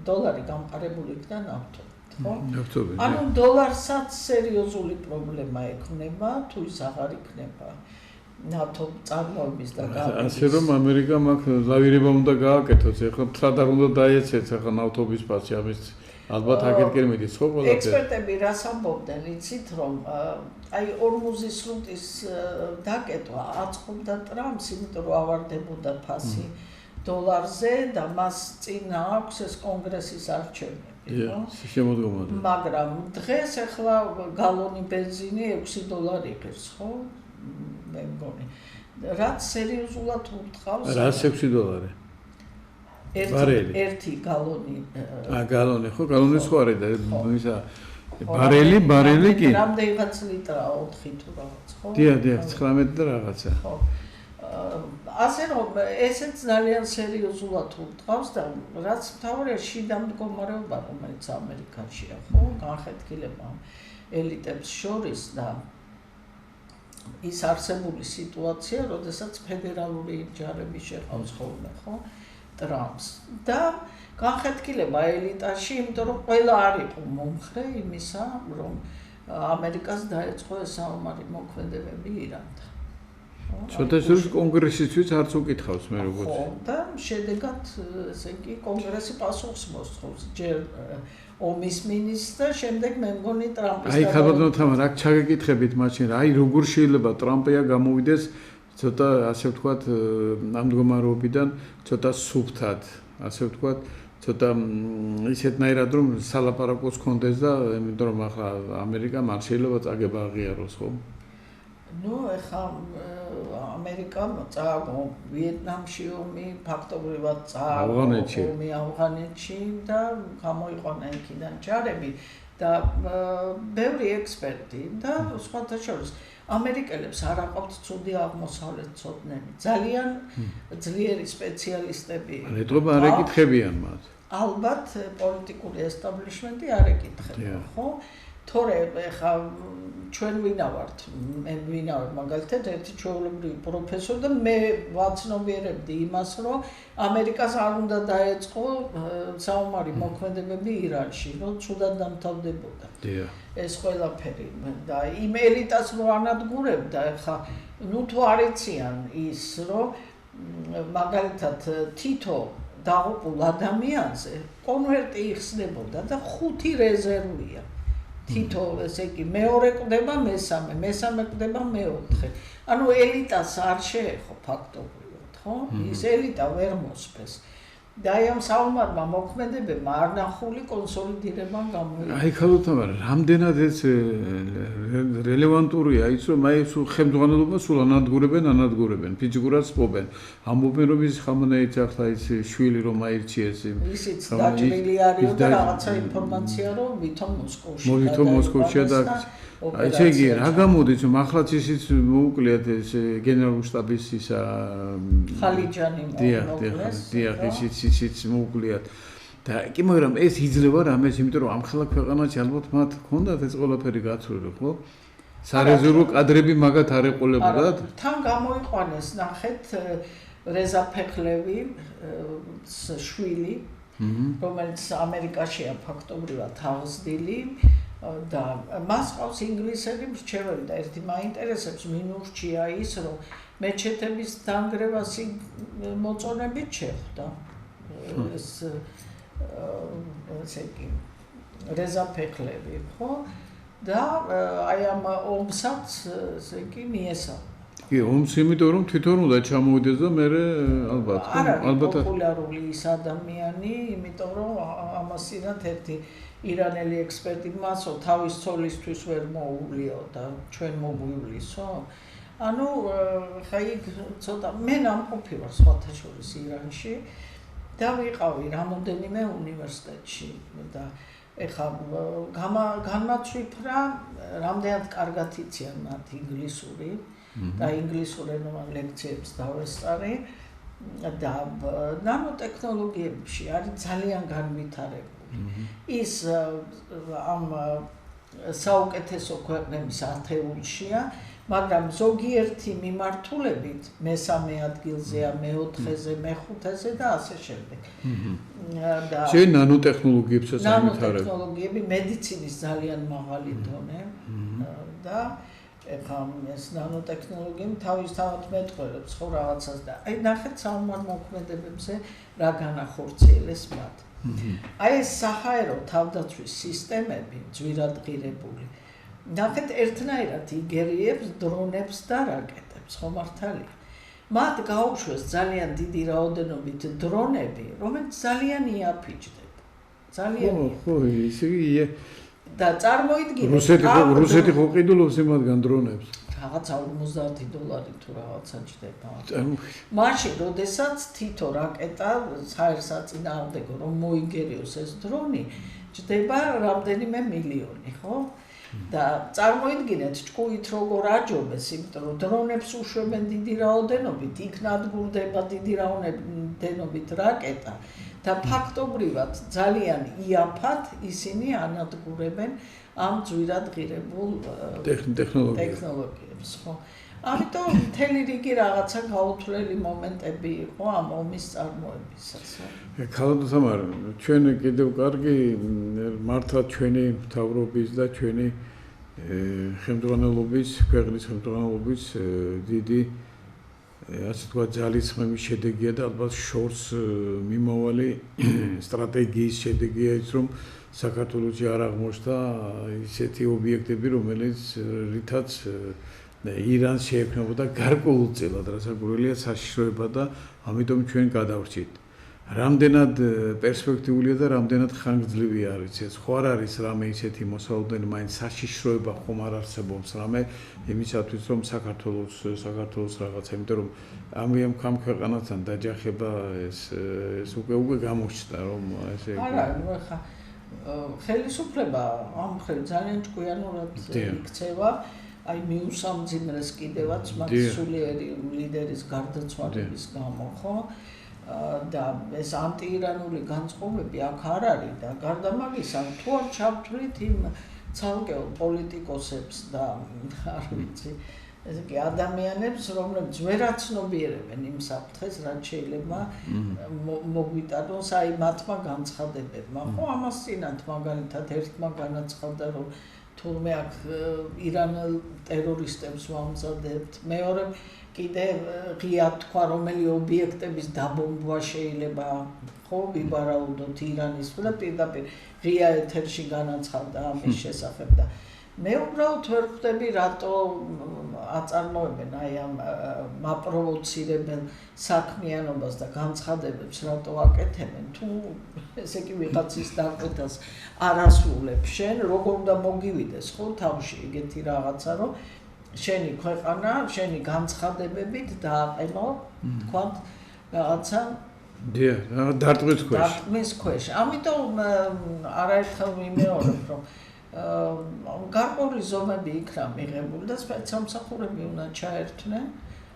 Speaker 2: დოლარი გამყარებული იქნა ნავთობით, ხო? ანუ დოლარსაც სერიოზული პრობლემა ექნება, თუ ის აღარ იქნება. ნატო წარმოების და
Speaker 1: ასე რომ ამერიკამ აქ ლავირება უნდა გააკეთოს, ეხლა ფრად არ უნდა დაეცეც ახლა ნავთობის პასი ამის ალბათ აკეთკენ მიდის ხო ყველაფერი.
Speaker 2: ექსპერტები რას ამბობდნენ, იცით რომ აი ორმუზის სრუტის დაკეტვა აწყობდა ტრამპს, იმიტომ რომ ავარდებოდა ფასი დოლარზე და მას წინ აქვს ეს კონგრესის არჩევნები, ხო?
Speaker 1: შემოდგომაზე.
Speaker 2: მაგრამ დღეს ახლა გალონი ბენზინი $6 იღებს, ხო? მე მგონი. რაც სერიოზულად ურტყავს.
Speaker 1: რაც $6?
Speaker 2: ერთი გალონი.
Speaker 1: გალონი ხო, გალონი სხვა არის და ისა ბარელი კი.
Speaker 2: რამდენიღაც ლიტრაა 4 თუ რაღაც, ხო?
Speaker 1: დიახ, 19 და რაღაცა.
Speaker 2: ხო. ასე რომ ესეც ძალიან სერიოზულად ურტყავს და რაც მთავარია შიდა მდგომარეობა, რომელიც ამერიკაშია, ხო? განხეთქილება ელიტებს შორის და ის არსებული სიტუაცია, როდესაც ფედერალური ჯარები შეყავს ხოლმე, ხო? ტრამპს და განხეთქილება ელიტაში, იმიტომ რომ ყველა არ იყო მომხრე იმისა, რომ ამერიკას დაეწყო ეს საომარი მოქმედებები ირანთან.
Speaker 1: ცოტა შორის კონგრესისთვის არც უკითხავს მე როგორც.
Speaker 2: ხო, და შედეგად ესე იგი კონგრესი პასუხს მოსთხოვს. ჯერ ომის მინისტრს და შემდეგ მე მგონი ტრამპის.
Speaker 1: აი ხალბატონო თამარ, აქ ჩაგეკითხებით მაშინ, აი როგორ შეიძლება ტრამპია გამოვიდეს ცოტა ასე ვთქვათ ამ მდგომარეობიდან ცოტა სუფთად, ასე ვთქვათ, ცოტა ისეთნაირად რომ სალაპარაკოს კონდეს და იმიტომ რომ ახლა ამერიკამ არ შეიძლება წაგება აღიაროს, ხო?
Speaker 2: ნუ ეხა ამერიკამ წააგო ვიეტნამში ომი, ფაქტობრივად წააგო ომი ავღანეთში და გამოიყვანა იქიდან ჯარები და ბევრი ექსპერტი და სხვათა შორის ამერიკელებს არ აყავთ ცუდი აღმოსავლეთ ცოდნები. ძალიან ძლიერი სპეციალისტები.
Speaker 1: ეტყობა არ ეკითხებიან მათ.
Speaker 2: ალბათ პოლიტიკური ესტაბლიშმენტი არ ეკითხება, ხო? თორე ეხა ჩვენ ვინა ვართ? მე ვინა ვარ მაგალითად ერთი ჩვეულებრივი პროფესორი და მე ვაცნობიერებდი იმას, რომ ამერიკას არ უნდა დაეწყო საომარი მოქმედებები ირანში, რომ ცუდად დამთავრდებოდა. ეს ყველაფერი და იმ ელიტას რო ანადგურებდა, ეხა ნუ თუ არ იციან ის, რომ მაგალითად თითო დაღუპულ ადამიანზე კონვერტი იხსნებოდა და 5 რეზერვია. თითო ესე იგი მეორე კვდება მესამე კვდება მეოთხე. ანუ ელიტას არ შეეხო ფაქტობრივად, ხო? ის ელიტა ვერ მოსპეს. და აი ამ საომარმა მოქმედებებმა არნახული კონსოლიდირება გამოიწვია.
Speaker 1: აი ხალოთამარ, რამდენად ეს რელევანტურია ის რომ აი სულ ხელმძღვანელობა სულ ანადგურებენ, ფიზიკურად სპობენ. ამბობენ რომ ის ხამანეიც ახლა ის შვილი რომ აირჩიეს
Speaker 2: ისიც დაჭრილი არისო და რაღაცა ინფორმაცია რომ ვითომ
Speaker 1: მოსკოვშია და აი ესე იგი რა გამოდის რომ ახლაც ისიც მოუკვლიათ ეს გენერალური შტაბის ისა
Speaker 2: ხალიჯანი
Speaker 1: დიახ ისიც მოუკვლიათ და კი მაგრამ ეს იძლევა რამეს იმიტომ რომ ამ ხალხ ქვეყანაში ალბათ მათ ჰქონდათ ეს ყველაფერი გაცვლილი ხო სარეზერვო კადრები მაგათ არ ეყოლებოდათ
Speaker 2: თან გამოიყვანეს ნახეთ რეზა ფეხლევი შვილი რომელიც ამერიკაშია ფაქტობრივად აღზრდილი და მას ყავს ინგლისელი მრჩეველი და ერთი მაინტერესებს მინურჩია ის რომ მეჩეთების დანგრევას მოწონებით შეხვდა ეს ესე იგი რეზა ფეხლევი ხო და აი ამ ომსაც ესე იგი მიესალმა
Speaker 1: კი ომს იმიტომ რომ თვითონ უნდა ჩამოვიდეს და მე ალბათ
Speaker 2: პოპულარული ის ადამიანი იმიტომ რომ ამასინათ ერთი ირანელი ექსპერტი მასო თავის ცოლისთვის ვერ მოუვლიო და ჩვენ მოგვივლისო ანუ ხაი ცოტა მე ნამყოფი ვარ სხვათა შორის ირანში და ვიყავი რამოდენიმე უნივერსიტეტში და ეხა განმაცვიფრა რამდენად კარგად იციან მათ ინგლისური და ინგლისურენოვან ლექციებს დავესწარი და ნანოტექნოლოგიებში არის ძალიან განვითარებული ის ამ საუკეთესო ქვეყნების ათეულშია მაგრამ ზოგიერთი მიმართულებით მესამე ადგილზეა მეოთხეზე მეხუთეზე და ასე შემდეგ და
Speaker 1: შენ ნანოტექნოლოგიებსაც განვითარებ
Speaker 2: ნანოტექნოლოგიები მედიცინის ძალიან მაღალი დონე და ეხლა ეს ნანოტექნოლოგიები თავისთავად მეტყველებს ხო რაღაცას და აი ნახეთ საომარ მოქმედებებზე რა განახორციელეს მათ. აი ეს საჰაერო თავდაცვის სისტემები ძვირადღირებული. ნახეთ ერთნაირად იგერიებს დრონებს და რაკეტებს, ხო მართალია. მათ გაუშვეს ძალიან დიდი რაოდენობით დრონები, რომელიც ძალიან იაფიჭდება. ძალიან.
Speaker 1: ხო, ისე იგი
Speaker 2: და წარმოიდგინეთ
Speaker 1: რუსეთი ხო ყიდულობს იმათგან დრონებს.
Speaker 2: რაღაცა $50 თუ რაღაცა ჯდება. მაშინ, როდესაც თითო რაკეტა საერთაშორისო რომ მოიგერიოს ეს დრონი, ჯდება რამდენიმე მილიონი, ხო? და წარმოიდგინეთ ჭკუით როგორ აჯობეს, იმიტომ რომ დრონებს უშვებენ დიდი რაოდენობით, იქ ნადგურდება დიდი რაოდენობით რაკეტა და ფაქტობრივად ძალიან იაფად ისინი ანადგურებენ ამ ძვირადღირებულ ტექნოლოგიებს, ხო? ამიტომ მთელი რიგი რაღაცა გაუთვლელი მომენტები იყო ამ ომის წარმოებისას.
Speaker 1: ქალბატონ თამარ, ჩვენ კიდევ კარგი მართლა ჩვენი მთავრობის და ჩვენი ხელმძღვანელობის, ქვეყნის ხელმძღვანელობის დიდი ასე თქვა ძალისხმევის შედეგია და ალბათ შორს მიმავალი სტრატეგიის შედეგია ის რომ საქართველოში არ აღმოჩნდა ისეთი ობიექტები რომელიც რითაც ირანს შეექმნებოდა გარკვეულწილად რასაკვირველია საშიშროება და ამიტომ ჩვენ გადავრჩით. რამდენად პერსპექტიულია და რამდენად ხანგრძლივი არის ეს ხო არ არის რამე ისეთი მოსალოდნელი მაინც საშიშროება ხომ არ არსებობს რამე იმისათვის რომ საქართველოს რაღაცა იმიტომ რომ ამ ქვეყანასთან დაჯახება ეს უკვე გამოჩნდა რომ ესე
Speaker 2: არა ხა ხელისუფლება ამ ხელ ძალიან ჭკვიანურად იქცევა აი მიუსამძიმრეს კიდევაც მათ სულიერი ლიდერის გარდაცვალების გამო ხო და ეს ანტიირანული განწყობები აქ არ არის და გარდა მაგისა თუ არ ჩავთვლით იმ ცალკეულ პოლიტიკოსებს და არ ვიცი ესე იგი ადამიანებს რომლებიც ვერ აცნობიერებენ იმ საფრთხეს რაც შეიძლება მოგვიტანოს აი მათმა განცხადებებმა ხო ამას წინათ მაგალითად ერთმა განაცხადა რომ თურმე აქ ირანელ ტერორისტებს ვამზადებთ მეორე კიდე ღია თქვა რომელი ობიექტების დაბომბვა შეიძლება ხო ვიბარაუდოთ ირანის და პირდაპირ ღია ეთერში განაცხადა ამის შესახებ და მე უბრალოდ ვერ ხვდები რატო აწარმოებენ აი ამ მაპროვოცირებენ საქმიანობას და განცხადებებს რატო აკეთებენ თუ ესე იგი ვიღაცის დაკვეთას არ ასრულებს შენ როგორ უნდა მოგივიდეს ხო თავში ეგეთი რაღაცა რომ შენი ქვეყანა შენი განცხადებებით დააყენო თქვათ რაღაცა დარტყმის ქვეშ ამიტომ არაერთხელ მიმეორებ რომ გარკვეული ზომები იქნა მიღებული და სპეცსამსახურები უნდა ჩაერთვნენ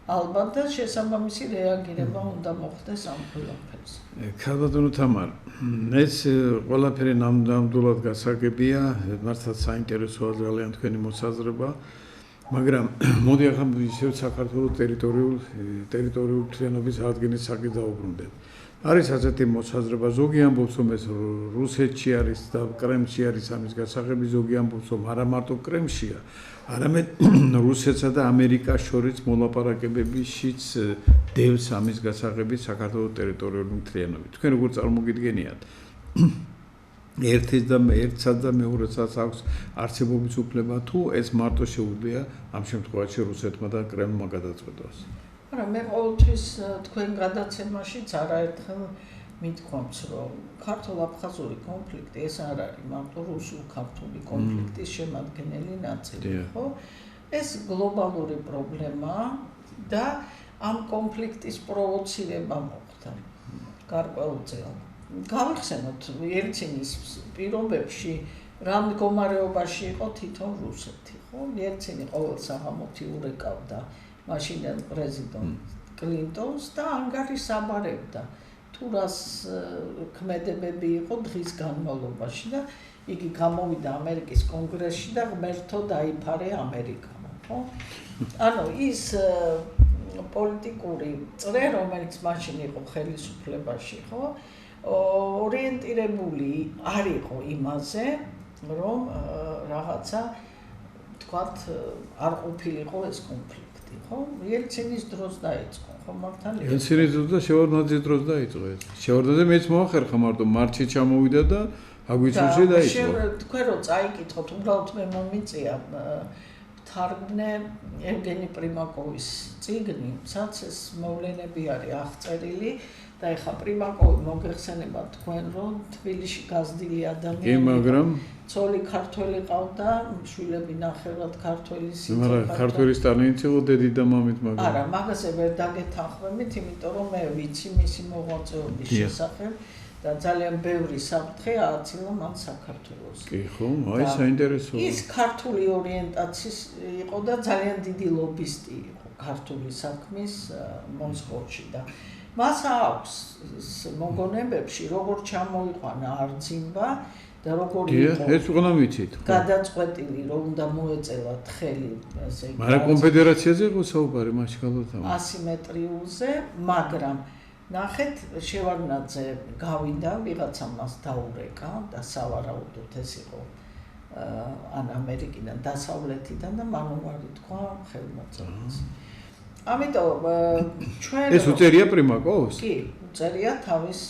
Speaker 2: ალბათ და შესაბამისი რეაგირება უნდა მოხდეს ამ ყველაფერს.
Speaker 1: ქალბატონო თამარ, ეს ყველაფერი ნამდვილად გასაგებია, მართლაც საინტერესოა ძალიან თქვენი მოსაზრება, მაგრამ მოდი ახლა ისევ საქართველოს ტერიტორიული მთლიანობის აღდგენის საკითხს დავუბრუნდეთ. არის ასეთი მოსაზრება, ზოგი ამბობს, რომ ეს რუსეთში არის და კრემლში არის ამის გასაღები, ზოგი ამბობს, რომ არა მარტო კრემლშია, არამედ რუსეთსა და ამერიკას შორის მოლაპარაკებებშიც დევს ამის გასაღები საქართველოს ტერიტორიული მთლიანობით. თქვენ როგორ წარმოგიდგენიათ? ერთსა და მეორესაც აქვს არსებობის უფლება თუ ეს მარტო შეუძლია ამ შემთხვევაში რუსეთმა და კრემლმა გადაწყვეტოს?
Speaker 2: არა, მე ყოველთვის თქვენ გადაცემაშიც არაერთხელ მithქვამს, რომ ქართულ-აფხაზური კონფლიქტი ეს არ არის მარტო რუსულ-ქართული კონფლიქტის შემადგენელი ნაწილი, ხო? ეს გლობალური პრობლემაა და ამ კონფლიქტის პროვოცირება მოხდა გარკვეულწილად. გავიხსენოთ ელცინის პირობებში რა მდგომარეობაში იყო თვითონ რუსეთი, ხო? ელცინი ყოველ საღამოთი ურეკავდა მაშინდელ პრეზიდენტ კლინტონს და ანგარიშს აბარებდა თუ რას ქმედებები იყო დღის განმავლობაში და იგი გამოვიდა ამერიკის კონგრესში და ღმერთო დაიფარე ამერიკამ, ხო? ანუ ის პოლიტიკური წრე, რომელიც მაშინ იყო ხელისუფლებაში, ხო? ორიენტირებული არ იყო იმაზე, რომ რაღაცა თქვათ არ ყოფილიყო ეს კონფლიქტი, ხო? იელცინის დროს დაიწყო, ხო მართალია?
Speaker 1: იელცინის დროს და შევარდნაძის დროს დაიწყო ეს. შევარდნაძე მეც მოახერხა მარტო მარტში ჩამოვიდა და აგვიცურში დაიწყო.
Speaker 2: თქვენ რო წაიკითხოთ, უბრალოდ მე მომიწია თარგმნე ევგენი პრიმაკოვის წიგნი, სადაც ეს მოვლენები არის აღწერილი და ეხა პრიმაკოვი მოგეხსენება თქვენ რომ თბილისში გაზრდილი ადამიანი.
Speaker 1: კი, მაგრამ
Speaker 2: ცოლი ქართველი ყავდა, შვილები ნახევრად ქართველი სიტყვა.
Speaker 1: მაგრამ ქართველი სტალინიც იყო დედი და მამით, მაგრამ
Speaker 2: არა, მაგაზე ვერ დაგეთანხმებით, იმიტომ რომ მე ვიცი მისი მოღვაწეობის შესახებ. და ძალიან ბევრი საფრთხე ააცილა მან საქართველოს.
Speaker 1: კი ხო, აი საინტერესოა.
Speaker 2: ის ქართული ორიენტაციის იყო და ძალიან დიდი ლობისტი იყო ქართული საქმის მოსკოვში და მას აქვს ის მოგონებებში როგორ ჩამოიყვანა არძიმბა და როგორ იყო.
Speaker 1: ეს უყნა ვიცით.
Speaker 2: გადაწყვეტილი რომ უნდა მოეწევათ ხელი ესე იგი.
Speaker 1: მაგრამ კონფედერაციაზე იყო საუბარი მაშინ გალოთავ.
Speaker 2: ასიმეტრიულზე, მაგრამ ნახეთ, შევარდნაძე გავიდა, ვიღაცა მას დაურეკა და სავარაუდოდ ეს იყო ან ამერიკიდან, დასავლეთიდან და მან უარი თქვა ხელმოწერას. ამიტომ ჩვენ
Speaker 1: ეს უწერია პრიმაკოვს?
Speaker 2: კი, უწერია თავის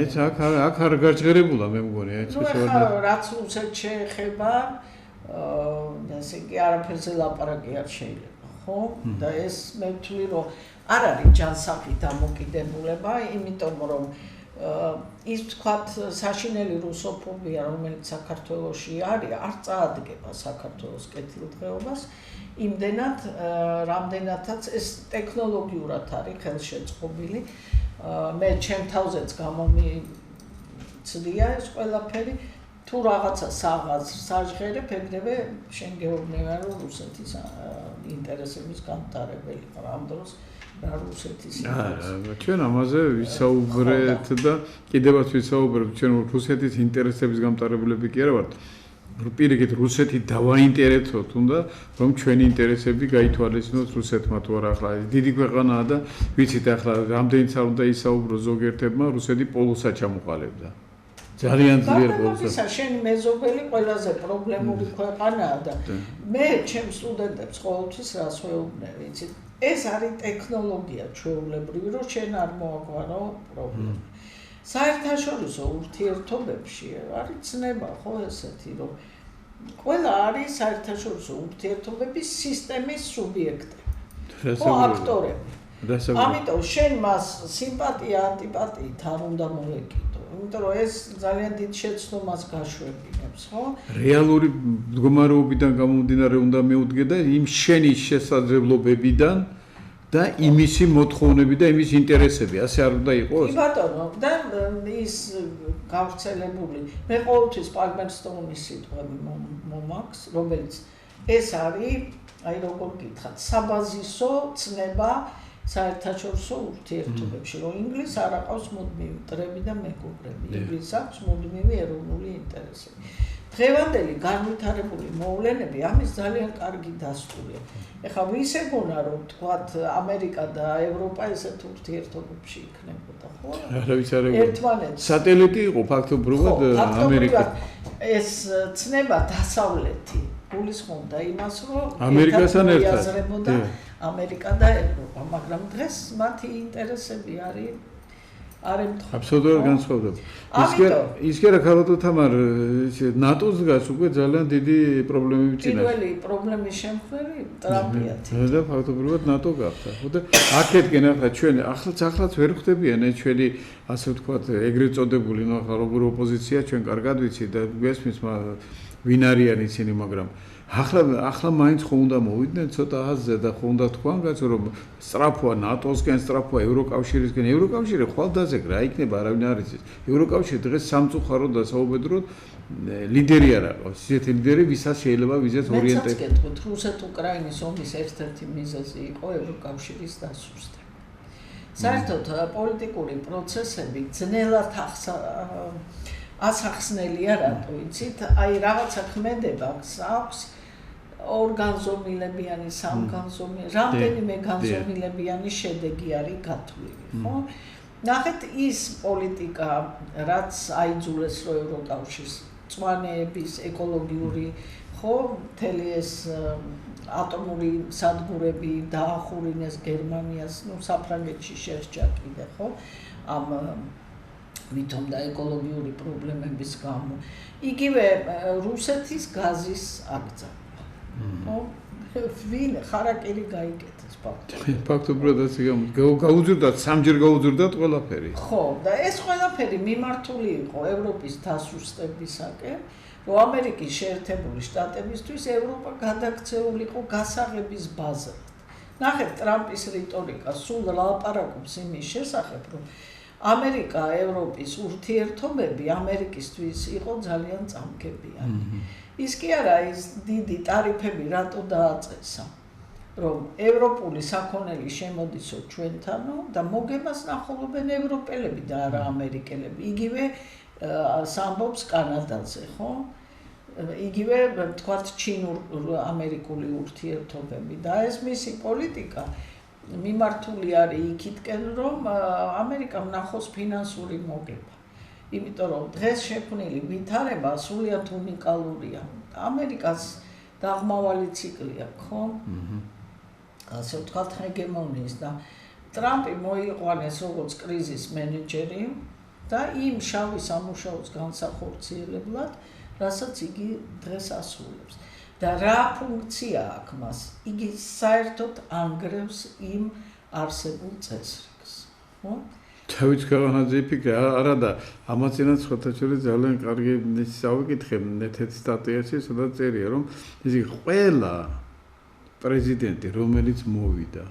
Speaker 1: ეს აქ არ გარჩერებულა მე მგონი, ეს
Speaker 2: შევარდნაძე. რაც რუსეთს შეეხება, ესე იგი არაფერზე ლაპარაკი არ შეიძლება, ხო? და ეს მე ვთვლი რომ არ არის ჯანსაღი დამოკიდებულება, იმიტომ რომ ის თქვათ საშინელი რუსოფობია, რომელიც საქართველოში არის, არ წაადგება საქართველოს კეთილდღეობას, იმდენად, რამდენადაც ეს ტექნოლოგიურად არის ხელშეწყობილი. მე ჩემ თავზეც გამომიცდია ეს ყველაფერი. თუ რაღაცა სააღაზრს საჟღერებ, ეგრევე შენ გეუბნები რომ რუსეთის ინტერესების განმტარებელი ხარ ამ დროს. რუსეთის ინტერესები.
Speaker 1: ჩვენ ამაზე ვისაუბრეთ და კიდევაც ვისაუბრებთ, ჩვენ რუსეთის ინტერესების გამტარებლები კი არა ვართ. პირიქით რუსეთი დავაინტერესოთ უნდა, რომ ჩვენი ინტერესები გაითვალისწინოს რუსეთმა თუ არა ახლა დიდი ქვეყანაა და ვიცით ახლა რამდენიც არ უნდა ისაუბრო ზოგიერთებმა, რუსეთი პოლოსა ჩამოყალიბდა. ძალიან ძლიერ
Speaker 2: პოლოსა. შენი მეზობელი ყველაზე პრობლემური ქვეყანაა და მე ჩემ სტუდენტებს ყოველთვის რას ვეუბნები, იცით? ეს არის ტექნოლოგია ჩვეულებრივი, რომ შენ არ მოაგვარო პრობლემა. საერთაშორისო ურთიერთობებში არის ცნება ხო ესეთი, რომ ყველა არის საერთაშორისო ურთიერთობების სისტემის სუბიექტები. ხო, აქტორები. ამიტომ შენ მას სიმპათია, ანტიპათიით არ უნდა მოეკიდო, იმიტომ რომ ეს ძალიან დიდ შეცდომას გაშვებინებს, ხო?
Speaker 1: რეალური მდგომარეობიდან გამომდინარე უნდა მეუდგე და იმ შენი შესაძლებლობებიდან და იმისი მოთხოვნები და იმის ინტერესები, ასე არ უნდა იყოს?
Speaker 2: კი ბატონო, და ის გავრცელებული. მე ყოველთვის პალმერსტოუნის სიტყვები მომაქვს, რომელიც ეს არის, აი როგორ გითხრათ, საბაზისო ცნება საერთაშორისო ურთიერთობებში, რომ ინგლისს არ აყავს მუდმივი მტრები და მეგობრები, ინგლისს აქვს მუდმივი ეროვნული ინტერესები. დღევანდელი განვითარებული მოვლენები ამის ძალიან კარგი დასტურია. ეხლა ვის ეგონა რომ თქვათ ამერიკა და ევროპა ესეთ ურთიერთობებში იქნებოდა, ხო?
Speaker 1: არა ვიცი არ ეგონა.
Speaker 2: ერთმანეთს
Speaker 1: სატელიტი იყო ფაქტობრივად ამერიკა.
Speaker 2: ეს ცნება დასავლეთი გულისხმობდა იმას, რომ
Speaker 1: ამერიკასთან ერთად
Speaker 2: ამერიკა და ევროპა, მაგრამ დღეს მათი ინტერესები არის
Speaker 1: აბსოლუტურად განსხვავდება. ის კი რა ქალბატონ თამარ, ნატოს დგას უკვე ძალიან დიდი პრობლემები წინაშე.
Speaker 2: პირველი პრობლემის შემქმნელი ტრამპია.
Speaker 1: და ფაქტობრივად ნატო გახდა. და აქეთკენ ახლა ჩვენ ახლაც ვერ ხვდებიან ჩვენი ასე ვთქვათ, ეგრეთ წოდებული, ნუ ახლა როგორ ოპოზიცია ჩვენ კარგად ვიცით და გესმის ვინ არიან ისინი, მაგრამ ახლა მაინც ხო უნდა მოვიდნენ ცოტა აზზე და ხო უნდა თქვან კაცო რომ სწრაფოა ნატოსკენ, სწრაფოა ევროკავშირისკენ. ევროკავშირი ხვალდაზე რა იქნება, არავინ არ იცის. ევროკავშირი დღეს სამწუხაროდ და საუბედროდ ლიდერი არ აქვს. ისეთი ლიდერი, ვისაც შეიძლება ვიზეთ ორიენტირება.
Speaker 2: მეც გეტყვით, რუსეთ-უკრაინის ომის ერთ-ერთი მიზეზი იყო ევროკავშირის დასუსტება. საერთოდ პოლიტიკური პროცესები ძნელად ასახსნელია, რატო იცით? აი რაღაცა ქმედება აქვს ორგანზომილებიანი, სამგანზომილებიანი, რამდენიმე განზომილებიანი შედეგი არის გათვლილი, ხო? ნახეთ ის პოლიტიკა, რაც აიძულეს რომ ევროკავშირს მწვანეების ეკოლოგიური ხო მთელი ეს ატომური სადგურები დაახურინეს გერმანიას, ну საფრანგეთში შესჭა კიდე ხო ამ ვითომ და ეკოლოგიური პრობლემების გამო. იგივე რუსეთის გაზის აკრძალვა. ხო? ვინ ხარაკირი გაიგეთეს ფაქტობრივად.
Speaker 1: ფაქტობრივად ასე გაუძვრდათ, სამჯერ გაუძვრდათ ყველაფერი.
Speaker 2: ხო, და ეს ყველაფერი მიმართული იყო ევროპის დასუსტებისაკენ, რომ ამერიკის შეერთებული შტატებისთვის ევროპა გადაქცეული იყო გასაღების ბაზად. ნახეთ ტრამპის რიტორიკა სულ ლაპარაკობს იმის შესახებ, რომ ამერიკა ევროპის ურთიერთობები ამერიკისთვის იყო ძალიან წამგებიანი. ის კი არა ის დიდი ტარიფები რატო დააწესა, რომ ევროპული საქონელი შემოდისო ჩვენთანო და მოგებას ნახულობენ ევროპელები და არა ამერიკელები. იგივე სამბობს კანადაზე, ხო? იგივე თქვათ ჩინურ-ამერიკული ურთიერთობები და ეს მისი პოლიტიკა მიმართული არის იქითკენ, რომ ამერიკამ ნახოს ფინანსური მოგება. იმიტომ რომ დღეს შექმნილი ვითარება სრულიად უნიკალურია. ამერიკას დაღმავალი ციკლი აქვს, ხო? ასე ვთქვათ, ჰეგემონიის და ტრამპი მოიყვანეს როგორც კრიზის მენეჯერი და იმ შავი სამუშაოს განსახორციელებლად, რასაც იგი დღეს ასრულებს. და რა ფუნქცია აქვს მას? იგი საერთოდ ანგრევს იმ არსებულ წესრიგს, ხო?
Speaker 1: თავის ქვეყანაზე იფიქრე, არა და ამაცინაც ხოთა შორის ძალიან კარგი წავიკითხე ერთ-ერთ სტატიაში, სადაც წერია, რომ ის ყველა პრეზიდენტი, რომელიც მოვიდა,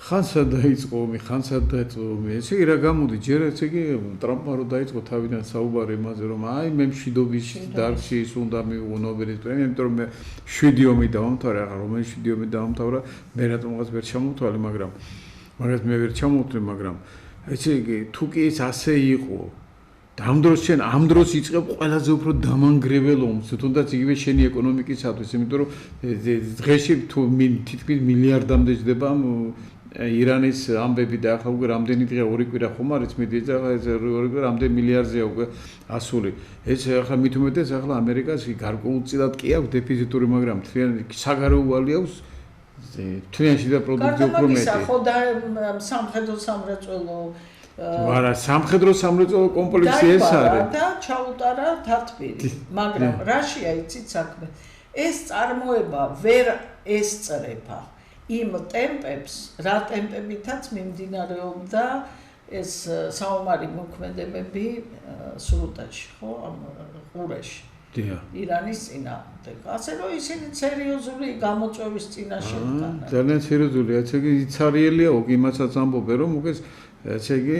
Speaker 1: ხანსა დაიწყო ომი, ხანსა დაიწყო ომი. ესე იგი რა გამოდი, ჯერ ესე იგი ტრამპმა რო დაიწყო თავიდან საუბარი იმაზე, რომ აი მე მშვიდობის დარგში ის უნდა მივიღო ნობელის პრემია, იმიტომ რომ მე 7 ომი დავამთავრე, ახლა რომელი 7 ომი დავამთავრა, მე რატომღაც ვერ ჩამოვთვალე, მაგრამ მაგას მე ვერ ჩამოვთვლი, მაგრამ ესე იგი თუ კი ეს ასე იყო და ამ დროს იწყებ ყველაზე უფრო დამანგრეველ ომს, თუნდაც იგივე შენი ეკონომიკისათვის, იმიტომ რომ დღეში თუ თითქმის მილიარდამდე ჯდება ირანის ამბები და ახლა უკვე რამდენი დღე 2 კვირა ხომ არის მიდის და ეს 2 კვირა რამდენი მილიარდია უკვე ასული. ეს ახლა მით უმეტეს ახლა ამერიკას გარკვეულწილად კი აქვს დეფიციტური, მაგრამ თლიანი საგარეო ვალი აქვს თლიანში და პროდუქცია უფრო მეტი.
Speaker 2: ხო და სამხედრო სამრეწველო
Speaker 1: არა, სამხედრო სამრეწველო კომპლექსი ეს არის.
Speaker 2: და ჩაუტარა თათბირი, მაგრამ რაშია იცით საქმე? ეს წარმოება ვერ ესწრება იმ ტემპებს, რა ტემპებითაც მიმდინარეობდა ეს საომარი მოქმედებები სრუტეში, ხო, ამ ყურეში. ირანის წინააღმდეგ. ასე რომ ისინი სერიოზული გამოწვევის წინაშე დგანან.
Speaker 1: ძალიან სერიოზული, ასე იგი იცარიელია, იმასაც ამბობენ, რომ უკვე ესე იგი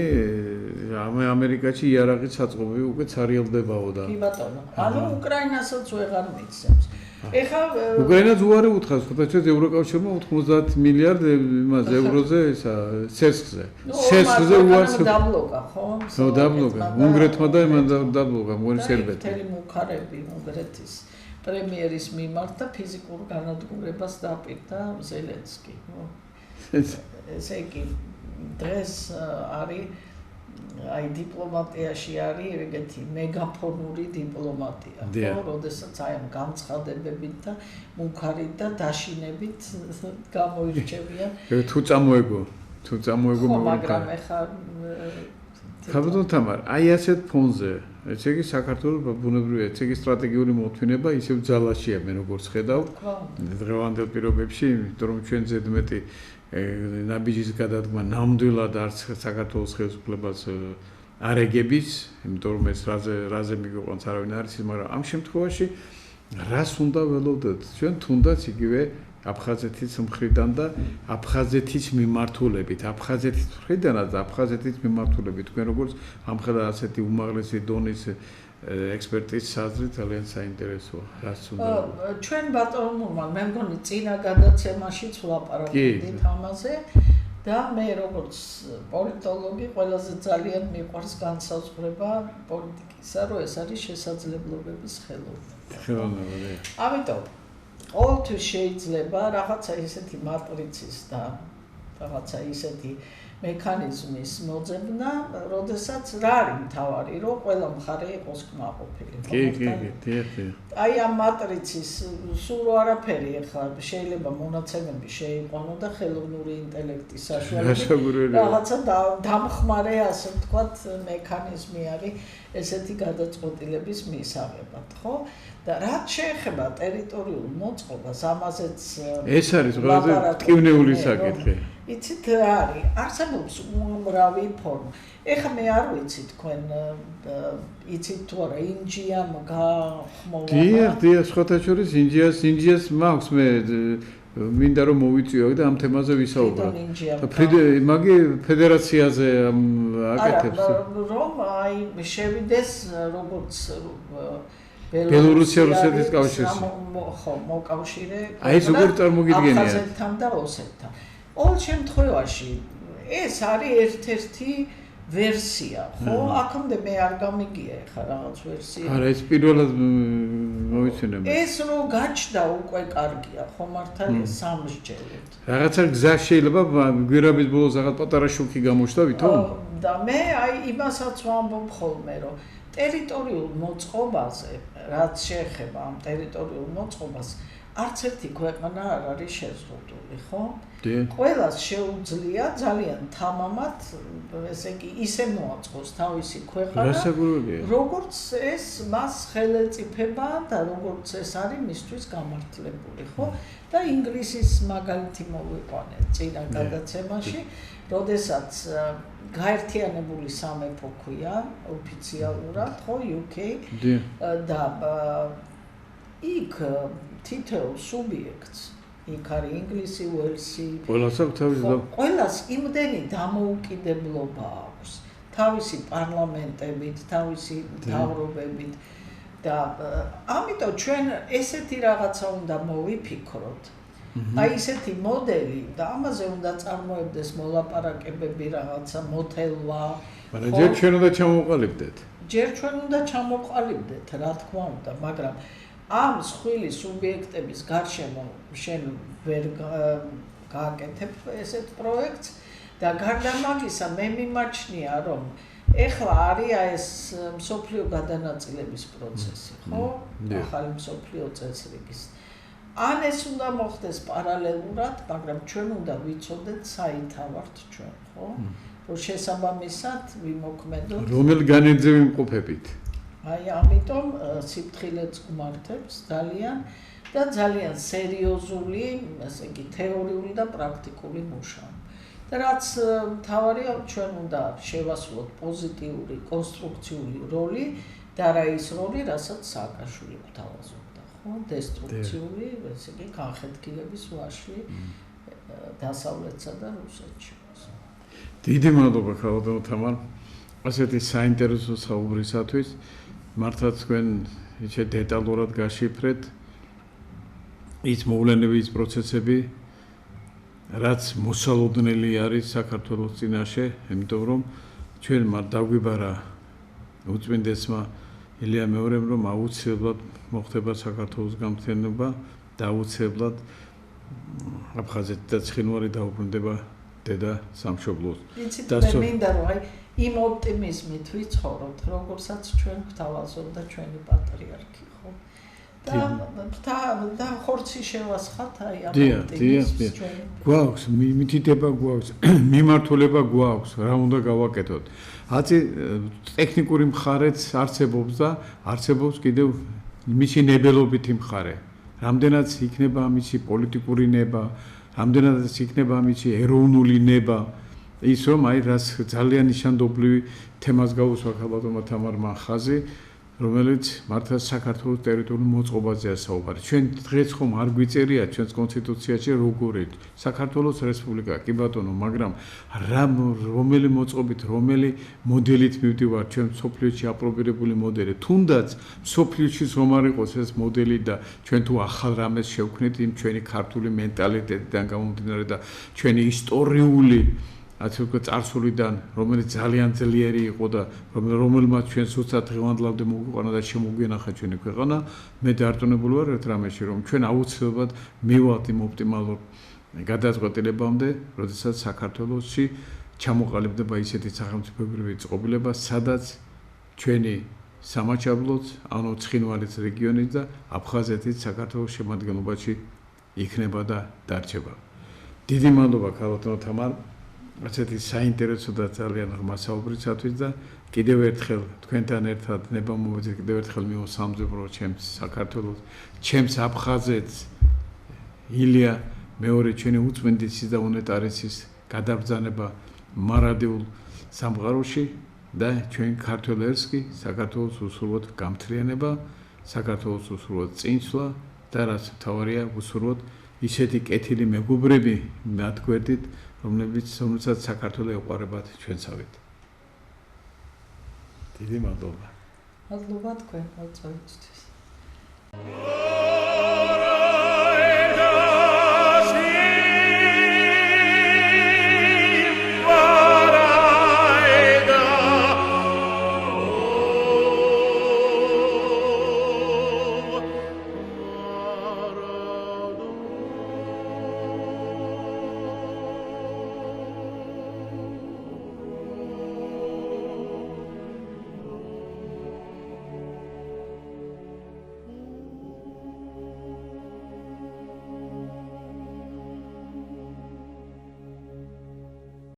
Speaker 1: ამერიკაში იარაღის საწყობი უკვე ცარიელდებაო და.
Speaker 2: კი ბატონო. ანუ უკრაინასაც ვეღარ მიცემს. ეხლა
Speaker 1: უკრაინას უარი უთხრავს, ხოთა ჩვენ ევროკავშირმა 90 მილიარდ იმას ევროზე ისა სესხზე. სესხზე უარს
Speaker 2: დაბლოკა, ხო?
Speaker 1: ხო, დაბლოკა. უნგრეთმა და იმან დაბლოკა, მოგონი სერბეთმა.
Speaker 2: მთელი მუხარები უნგრეთის პრემიერის მიმართ და ფიზიკურ განადგურებას დაპირდა ზელენსკი, ხო? ესე იგი დღეს არის აი დიპლომატიაში არის ეგეთი მეგაფონური დიპლომატია, ხო, როდესაც აი ამ განცხადებებით და მუქარით და დაშინებით გამოირჩევიან.
Speaker 1: თუ წამოეგო
Speaker 2: მაგრამ ეხა
Speaker 1: ქაბადონ თამარ, აი ასეთ ფონზე, ესე იგი საქართველოს ბუნებრივია, ესე იგი სტრატეგიული მოთმინება ისევ ძალაშია, მე როგორც ხედავ, დღევანდელ პირობებში, იმიტომ რომ ჩვენ ზედმეტი ნაბიჯის გადადგმა ნამდვილად არც საქართველოს ხელისუფლებას არ ეგების, იმიტომ რომ ეს რაზე მიგვიყვანს არავინ არ იცის, მაგრამ ამ შემთხვევაში რას უნდა ველოდოთ? ჩვენ თუნდაც იგივე აფხაზეთის მხრიდან და აფხაზეთის მიმართულებით, აფხაზეთის მხრიდანაც და აფხაზეთის მიმართულებით, თქვენ როგორც ამხელა ასეთი უმაღლესი დონის ექსპერტის საზრი ძალიან საინტერესოა. რას უნდა?
Speaker 2: ჩვენ ბატონურმა მე მგონი წინა გადაცემაშიც ვლაპარაკობდით ამაზე და მე როგორც პოლიტოლოგი ყველაზე ძალიან მიყვარს განსაზღვრება პოლიტიკისა, რომ ეს არის შესაძლებლობების ხელოვნება. ამიტომ ყოველთვის შეიძლება რაღაცა ისეთი მატრიცის და რაღაცა ისეთი მექანიზმის მოძებნა, როდესაც რა არის მთავარი, რომ ყველა მხარე იყოს კმაყოფილი.
Speaker 1: კი.
Speaker 2: აი ამ მატრიცის სულ არაფერი ახლა შეიძლება მონაცემები შეიყვანო და ხელოვნური ინტელექტის საშუალებით რაღაცა დამხმარე, ასე ვთქვათ, მექანიზმი არის ესეთი გადაწყვეტილების მისაღებად, ხო? და რაც შეეხება ტერიტორიულ მოწყობას, ამაზეც
Speaker 1: ეს არის ყველაზე ტკივნეული საკითხი.
Speaker 2: იცით რა არის? არსებობს უამრავი ფორმა. ეხლა მე არ ვიცი თქვენ იცით თუ არა ინჯიამ გახმოვანა?
Speaker 1: დიახ, სხვათა შორის ინჯიას მაქვს მე მინდა რომ მოვიწიო და ამ თემაზე ვისაუბროთ. მაგი ფედერაციაზე აკეთებს.
Speaker 2: რომ აი შევიდეს როგორც
Speaker 1: ბელორუსეთის კავშირში.
Speaker 2: ხო, მოკავშირე.
Speaker 1: აი ეს როგორ წარმოგიდგენია?
Speaker 2: აფხაზეთთან და ოსეთთან. ყოველ შემთხვევაში ეს არის ერთ-ერთი ვერსია, ხო? აქამდე მე არ გამიგია ეხლა რაღაც ვერსია.
Speaker 1: არა, ეს პირველად მოვიცინე მე.
Speaker 2: ეს რო გაჩნდა უკვე კარგია, ხო მართალია სამსჯელოდ.
Speaker 1: რაღაცა გზა შეიძლება გვირაბის ბოლოს რაღაც პატარა შუქი გამოჩნდა ვითომ?
Speaker 2: და მე აი იმასაც ვამბობ ხოლმე, რომ ტერიტორიულ მოწყობაზე, რაც შეეხება ამ ტერიტორიულ მოწყობას, არც ერთი ქვეყანა არ არის შეზღუდული, ხო? ყველას შეუძლია ძალიან თამამად, ესე იგი, ისე მოაწყოს თავისი ქვეყანა, როგორც ეს მას ხელეწიფება და როგორც ეს არის მისთვის გამართლებული, ხო? და ინგლისის მაგალითი მოვიყვანე წინა გადაცემაში, როდესაც გაერთიანებული სამეფო ქვია ოფიციალურად, ხო, UK და იქ თითოეულ სუბიექტს იქ არის ინგლისი, უელსი, ყველას იმდენი დამოუკიდებლობა აქვს თავისი პარლამენტებით, თავისი მთავრობებით და ამიტომ ჩვენ ესეთი რაღაცა უნდა მოვიფიქროთ. აი ესეთი მოდელი და ამაზე უნდა წარმოებდეს მოლაპარაკებები, რაღაცა მოთელვა.
Speaker 1: მაგრამ ჯერ ჩვენ უნდა ჩამოყალიბდეთ.
Speaker 2: ჯერ ჩვენ უნდა ჩამოყალიბდეთ, რა თქმა უნდა, მაგრამ ამ სხვილი სუბიექტების გარშემო შენ ვერ გააკეთებ ესეთ პროექტს და გარდა მაგისა მე მიმაჩნია რომ ეხლა არის ეს მსოფლიო გადანაწილების პროცესი, ხო? ახალი მსოფლიო წესრიგის. ან ეს უნდა მოხდეს პარალელურად, მაგრამ ჩვენ უნდა ვიცოდეთ საითავართ ჩვენ, ხო? რომ შესაბამისად ვიმოქმედოთ.
Speaker 1: რომელ განედზე ვიმყოფებით?
Speaker 2: აი ამიტომ სიფრთხილეც გმართებს ძალიან და ძალიან სერიოზული, ასე იგი, თეორიული და პრაქტიკული მუშაობა. და რაც მთავარია, ჩვენ უნდა შევასრულოთ პოზიტიური, კონსტრუქციული როლი და რა ის როლი, რასაც სააკაშვილი გვთავაზობდა, ხო? დესტრუქციული, ასე იგი, განხეთქილების ვაშლი დასავლეთსა და რუსეთში.
Speaker 1: დიდი მადლობა ქალბატონო თამარ, ასეთი საინტერესო საუბრისათვის. მართლაც თქვენ ისე დეტალურად გაშიფრეთ ის მოვლენები, ის პროცესები, რაც მოსალოდნელი არის საქართველოს წინაშე, იმიტომ რომ ჩვენ მათ დაგვიბარა უწმინდესმა ილია მეორემ, რომ აუცილებლად მოხდება საქართველოს გამთენობა და აუცილებლად აფხაზეთი და ცხინვარი დაუბრუნდება დედა სამშობლოს.
Speaker 2: იცით, მე მინდა რომ აი იმ ოპტიმიზმით ვიცხოვროთ, როგორცაც ჩვენ გვთავაზობდა ჩვენი პატრიარქი, ხო? და ხორცი შევასხათ აი ამ ოპტიმიზმს ჩვენ.
Speaker 1: გვაქვს მითითება, გვაქვს მიმართულება, გვაქვს რა უნდა გავაკეთოთ. აცი ტექნიკური მხარეც არსებობს და არსებობს კიდევ მისი ნებელობითი მხარე. რამდენად იქნება მისი პოლიტიკური ნება, რამდენად იქნება მისი ეროვნული ნება. ის რომ აი რას ძალიან ნიშანდობლივი თემას გაუსვა ქალბატონმა თამარმა ხაზი, რომელიც მართლა საქართველოს ტერიტორიულ მოწყობაზეა საუბარი. ჩვენ დღეს ხომ არ გვიწერია ჩვენს კონსტიტუციაში როგორი საქართველოს რესპუბლიკა, კი ბატონო, მაგრამ რომელი მოწყობით, რომელი მოდელით მივდივართ ჩვენ მსოფლიოში აპრობირებული მოდელი, თუნდაც მსოფლიოში რომ არ იყოს ეს მოდელი და ჩვენ თუ ახალ რამეს შევქმნით იმ ჩვენი ქართული მენტალიტეტიდან გამომდინარე და ჩვენი ისტორიული ასე ვთქვათ წარსულიდან, რომელიც ძალიან ძლიერი იყო და რომელმაც ჩვენ სულსაც დღევანდლამდე მოგვიყვანა და შემოგვინახა ჩვენი ქვეყანა, მე დარწმუნებული ვარ ერთ რამეში, რომ ჩვენ აუცილებლად მივვალთ იმ ოპტიმალურ გადაწყვეტილებამდე, როდესაც საქართველოში ჩამოყალიბდება ისეთი სახელმწიფოებრივი წყობილება, სადაც ჩვენი სამაჩაბლოც, ანუ ცხინვალის რეგიონის და აფხაზეთის საქართველოს შემადგენლობაში იქნება და დარჩება. დიდი მადლობა ქალბატონო თამარ, ასეთი საინტერესო და ძალიან ღრმა საუბრისათვის და კიდევ ერთხელ თქვენთან ერთად ნება მომეწი კიდევ ერთხელ მივასალმებრო ჩემს საქართველოს, ჩემს აფხაზეთს, ილია მეორე ჩვენი უწმინდესი და უნეტარესის გადაბრძანება მარადიულ სამყაროში და ჩვენ ქართველ ერს კი საქართველოს უსურვოთ გამთლიანება, საქართველოს უსურვოთ წინსვლა და რაც მთავარია უსურვოთ ისეთი კეთილი მეგობრები მათ გვერდით, რომელსაც საქართველო ეყვარებათ ჩვენსავით. დიდი მადლობა.
Speaker 2: მადლობა თქვენ მოწვევისთვის.